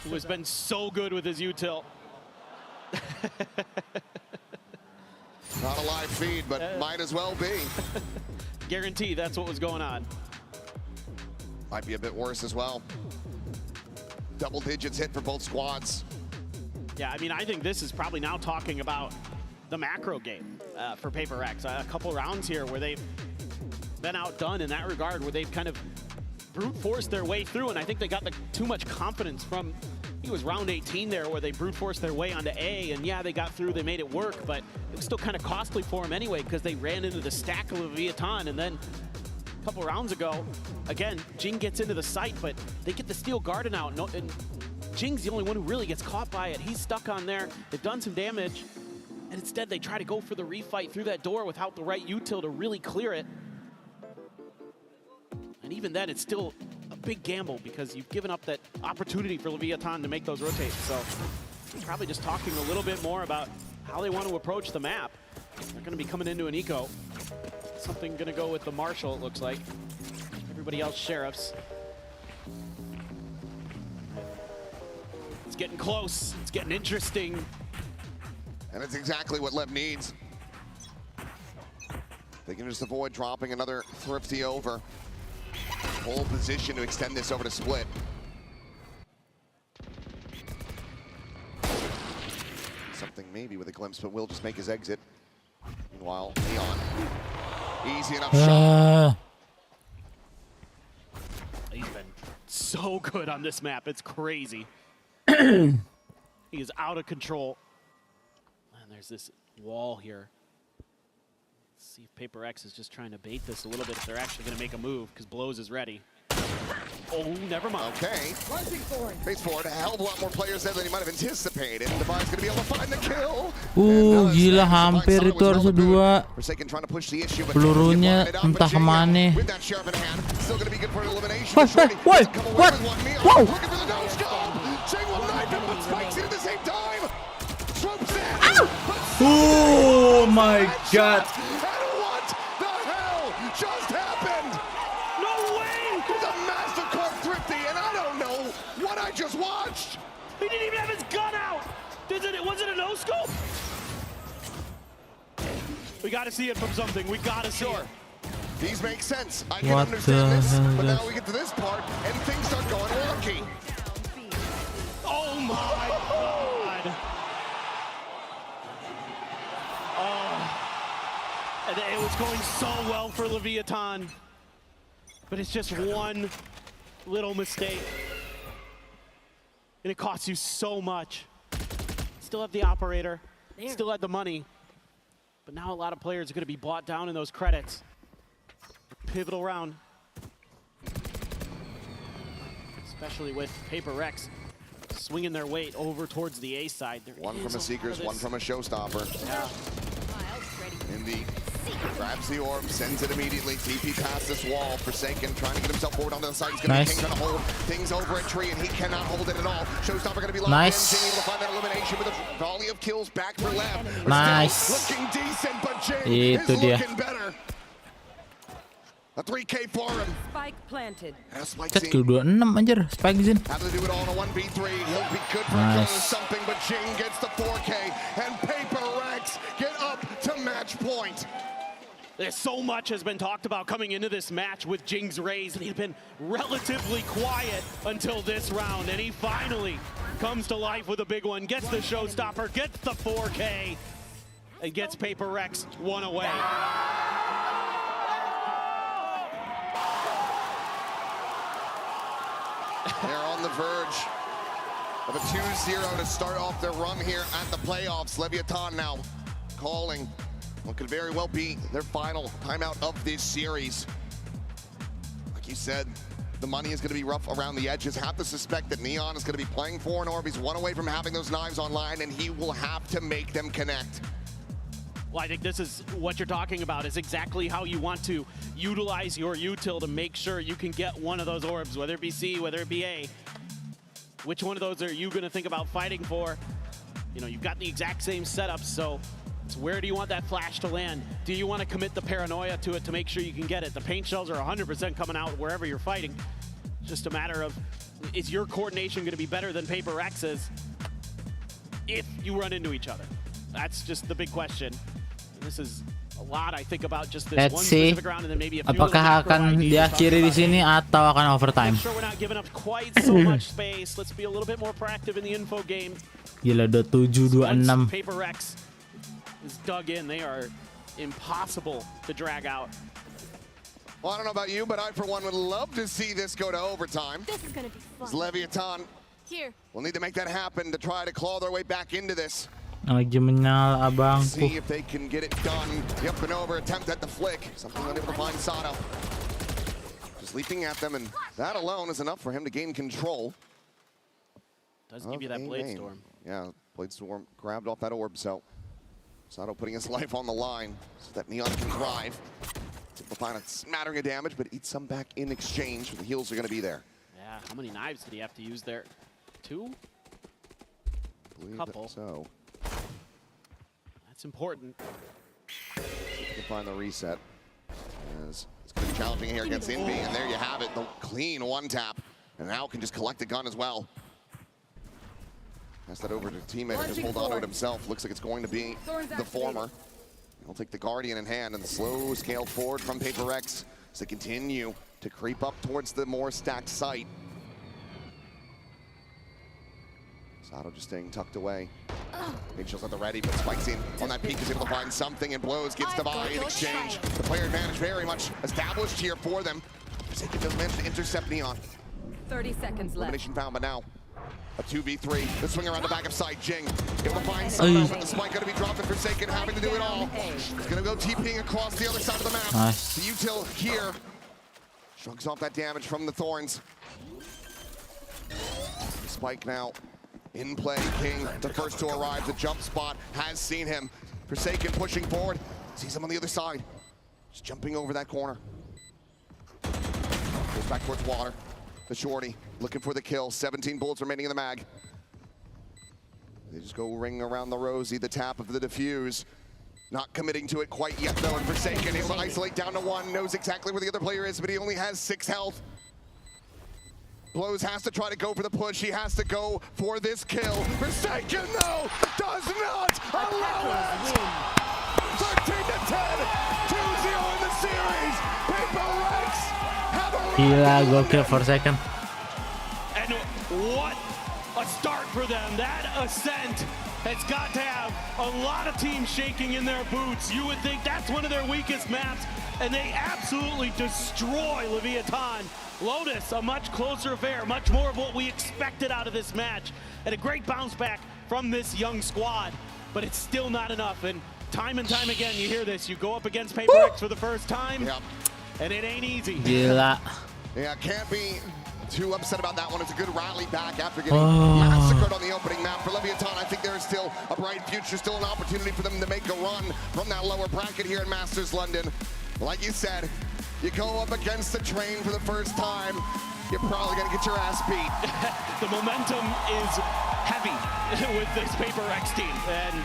who has been so good with his util. Not a live feed, but might as well be. Guarantee that's what was going on. Might be a bit worse as well. Double digits hit for both squads. Yeah, I mean, I think this is probably now talking about the macro game for PRX. A couple rounds here where they've been outdone in that regard, where they've kind of brute forced their way through, and I think they got too much confidence from, I think it was round 18 there, where they brute forced their way onto A, and yeah, they got through, they made it work, but it was still kind of costly for them anyway, because they ran into the stack of Leviathan, and then a couple rounds ago, again, Jing gets into the site, but they get the steel garden out, and Jing's the only one who really gets caught by it. He's stuck on there, they've done some damage, and instead they try to go for the refight through that door without the right util to really clear it. And even then, it's still a big gamble because you've given up that opportunity for Leviathan to make those rotates. So probably just talking a little bit more about how they want to approach the map. They're going to be coming into an eco. Something going to go with the Marshal, it looks like. Everybody else, Sheriffs. It's getting close. It's getting interesting. And it's exactly what LEV needs. They can just avoid dropping another Thrifty over. Whole position to extend this over to split. Something maybe with a glimpse, but will just make his exit. Meanwhile, Neon. Easy enough shot. He's been so good on this map. It's crazy. He is out of control. And there's this wall here. See if PRX is just trying to bait this a little bit if they're actually going to make a move, because Blows is ready. Oh, never mind. Okay. Face forward, a hell of a lot more players there than he might have anticipated. Devi's going to be able to find the kill. Gila, hampir itu harus dua. Pelurunya entah kemana. Woi, what? Wow. Oh my God. Just happened! No way! He's a mastercard Thrifty, and I don't know what I just watched! He didn't even have his gun out! Was it a no-scope? We gotta see it from something. We gotta see it. These make sense. I can understand this, but now we get to this part, and things start going wonky. Oh my God! And it was going so well for Leviathan, but it's just one little mistake, and it costs you so much. Still have the operator, still have the money, but now a lot of players are going to be bought down in those credits. Pivotal round, especially with PRX swinging their weight over towards the A side. One from a Seekers, one from a Showstopper. Yeah. Indy grabs the orb, sends it immediately. TP past this wall. Forsaken trying to get himself forward onto the side. He's going to be King trying to hold things over a tree, and he cannot hold it at all. Showstopper going to be locked in. Jing able to find that elimination with a volley of kills back for LEV. Looking decent, but Jing is looking better. A 3K for him. Spike planted. Set kill 26 anjir, Spike Zin. Have to do it all in a 1v3. He'll be good for a kill or something, but Jing gets the 4K, and PRX get up to match point. There's so much has been talked about coming into this match with Jing's Rays, and he's been relatively quiet until this round, and he finally comes to life with a big one, gets the Showstopper, gets the 4K, and gets PRX one away. They're on the verge of a 2-0 to start off their run here at the playoffs. Leviathan now calling what could very well be their final timeout of this series. Like you said, the money is going to be rough around the edges. Have to suspect that Neon is going to be playing for an orb. He's one away from having those knives online, and he will have to make them connect. Well, I think this is what you're talking about, is exactly how you want to utilize your util to make sure you can get one of those orbs, whether it be C, whether it be A. Which one of those are you going to think about fighting for? You know, you've got the exact same setup, so it's where do you want that flash to land? Do you want to commit the paranoia to it to make sure you can get it? The paint shells are 100% coming out wherever you're fighting. Just a matter of, is your coordination going to be better than PRX's if you run into each other? That's just the big question. And this is a lot I think about just this Let's one see. specific round and then maybe a few Apakah akan diakhiri di sini atau akan overtime? Make sure we're not giving up quite so much space. Let's be a little bit more proactive in the info game. Gila 27-26. PRX is dug in. They are impossible to drag out. Well, I don't know about you, but I, for one, would love to see this go to overtime. This is going to be fun. As Leviathan Here. will need to make that happen to try to claw their way back into this. Lagi menyala abangku. See if they can get it done. The up and over attempt at the flick. Something unable to find Sato. Just leaping at them, and that alone is enough for him to gain control. Does give you that Blade Storm. Yeah, Blade Storm grabbed off that orb, so Sato putting his life on the line so that Neon can thrive. Simplifying a smattering of damage, but eat some back in exchange. The heals are going to be there. Yeah, how many knives did he have to use there? 2? Couple. So. That's important. See if we can find the reset. As it's going to be challenging here against Envy, and there you have it. The clean one tap. And now can just collect the gun as well. Pass that over to teammate and just hold on to it himself. Looks like it's going to be the former. He'll take the Guardian in hand and slow scale forward from PRX as they continue to creep up towards the more stacked site. Sato just staying tucked away. Mitchell's at the ready, but Spike's in on that peak, is able to find something and blows, gets Divide in exchange. The player advantage very much established here for them. Forsaken does manage to intercept Neon. 30 seconds left. Elimination found, but now a 2v3. The swing around the back of side. Jing able to find Sato, but the spike going to be dropped and Forsaken having to do it all. He's going to go TPing across the other side of the map. Nice. The util here shrugs off that damage from the Thorns. The spike now in play. King, the first to arrive. The jump spot has seen him. Forsaken pushing forward. Sees him on the other side. Just jumping over that corner. Goes back towards water. The shorty looking for the kill. 17 bullets remaining in the mag. They just go ring around the rosy, the tap of the defuse. Not committing to it quite yet though, and Forsaken able to isolate down to 1. Knows exactly where the other player is, but he only has 6 health. Blows has to try to go for the push. He has to go for this kill. Forsaken though does not allow it. 13-10, 2-0 in the series. PRX have a Gila, gokil Forsaken. And what a start for them. That ascent has got to have a lot of teams shaking in their boots. You would think that's one of their weakest maps, and they absolutely destroy Leviathan. Lotus, a much closer affair, much more of what we expected out of this match, and a great bounce back from this young squad, but it's still not enough. And time again, you hear this. You go up against PRX for the first time, and it ain't easy. Gila. Yeah, can't be too upset about that one. It's a good rally back after getting massacred on the opening map. For Leviathan, I think there is still a bright future, still an opportunity for them to make a run from that lower bracket here in Masters London. Like you said, you go up against the train for the first time, you're probably going to get your ass beat. The momentum is heavy with this PRX team, and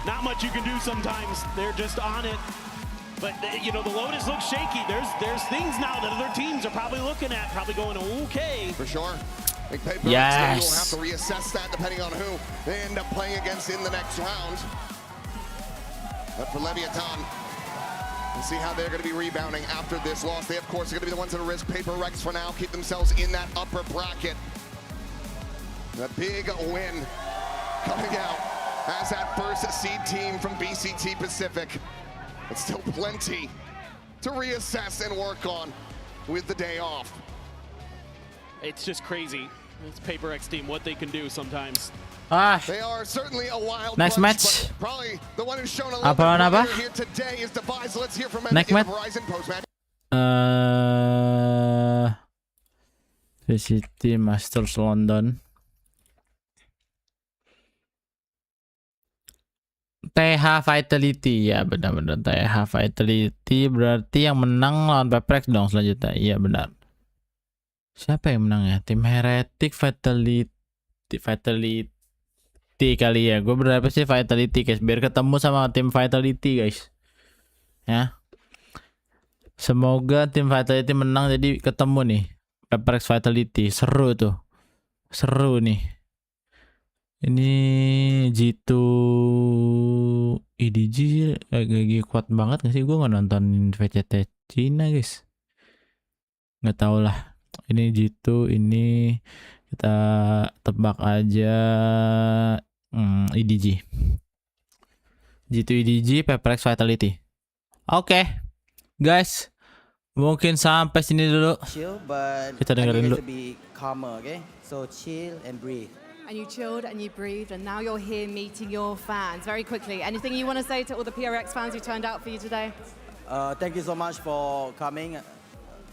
not much you can do sometimes. They're just on it. But, you know, the Lotus looks shaky. There's things now that other teams are probably looking at, probably going, okay. For sure. I think PRX will have to reassess that depending on who they end up playing against in the next round. But for Leviathan, we'll see how they're going to be rebounding after this loss. They, of course, are going to be the ones that risk PRX for now, keep themselves in that upper bracket. The big win coming out as that first seed team from VCT Pacific. But still plenty to reassess and work on with the day off. It's just crazy. This PRX team, what they can do sometimes. They are certainly a wild next bunch, match. but probably the one who's shown a little bit here today is Device. Let's hear from next match. Verizon post-match. VCT Masters London. TH Vitality, ya benar-benar TH Vitality berarti yang menang lawan PRX dong selanjutnya. Iya benar. Siapa yang menang ya? Tim Heretic Vitality kali ya. Gue berapa sih Vitality guys? Biar ketemu sama tim Vitality guys. Ya. Semoga tim Vitality menang jadi ketemu nih. PRX Vitality. Seru tuh. Seru nih. Ini G2 EDG lagi kuat banget gak sih? Gue nggak nontonin VCT Cina guys. Nggak tahu lah. Ini G2, ini kita tebak aja EDG. G2 EDG, PRX Vitality. Oke, guys. Mungkin sampai sini dulu. Chill, but Kita dengerin dulu. to be calmer, okay? So chill and breathe. And you chilled and you breathed, and now you're here meeting your fans. Very quickly, anything you want to say to all the PRX fans who turned out for you today? Thank you so much for coming,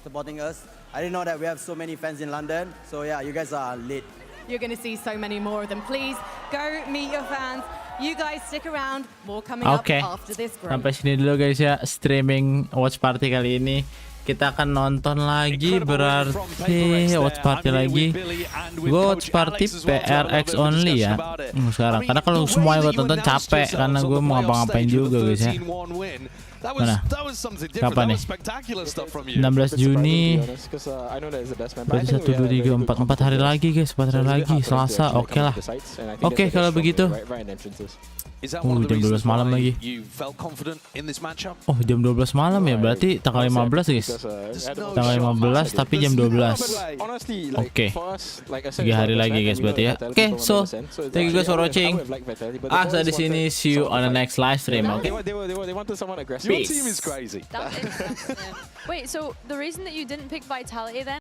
supporting us. I didn't know that we have so many fans in London. So yeah, you guys are lit. You're going to see so many more of them. Please go meet your fans. You guys stick around. More coming up after this break. Sampai sini dulu guys ya, streaming watch party kali ini. Kita akan nonton lagi, berarti watch party lagi. Gue watch party PRX only ya sekarang. Karena kalau semuanya gue tonton capek, karena gue mau ngapa-ngapain juga guys ya. Mana? Kapan nih? 16 Juni. Berarti 1, 2, 3, 4 hari lagi guys. 4 hari lagi, Selasa. Oke lah. Oke kalau begitu. Jam 12 malam lagi. Oh jam 12 malam ya, berarti tanggal 15 guys. Tanggal 15 tapi jam 12. Oke, 3 hari lagi guys berarti ya. Oke, so thank you guys for watching. Asa di sini, see you on the next live stream. Oke. Wait, so the reason that you didn't pick Vitality then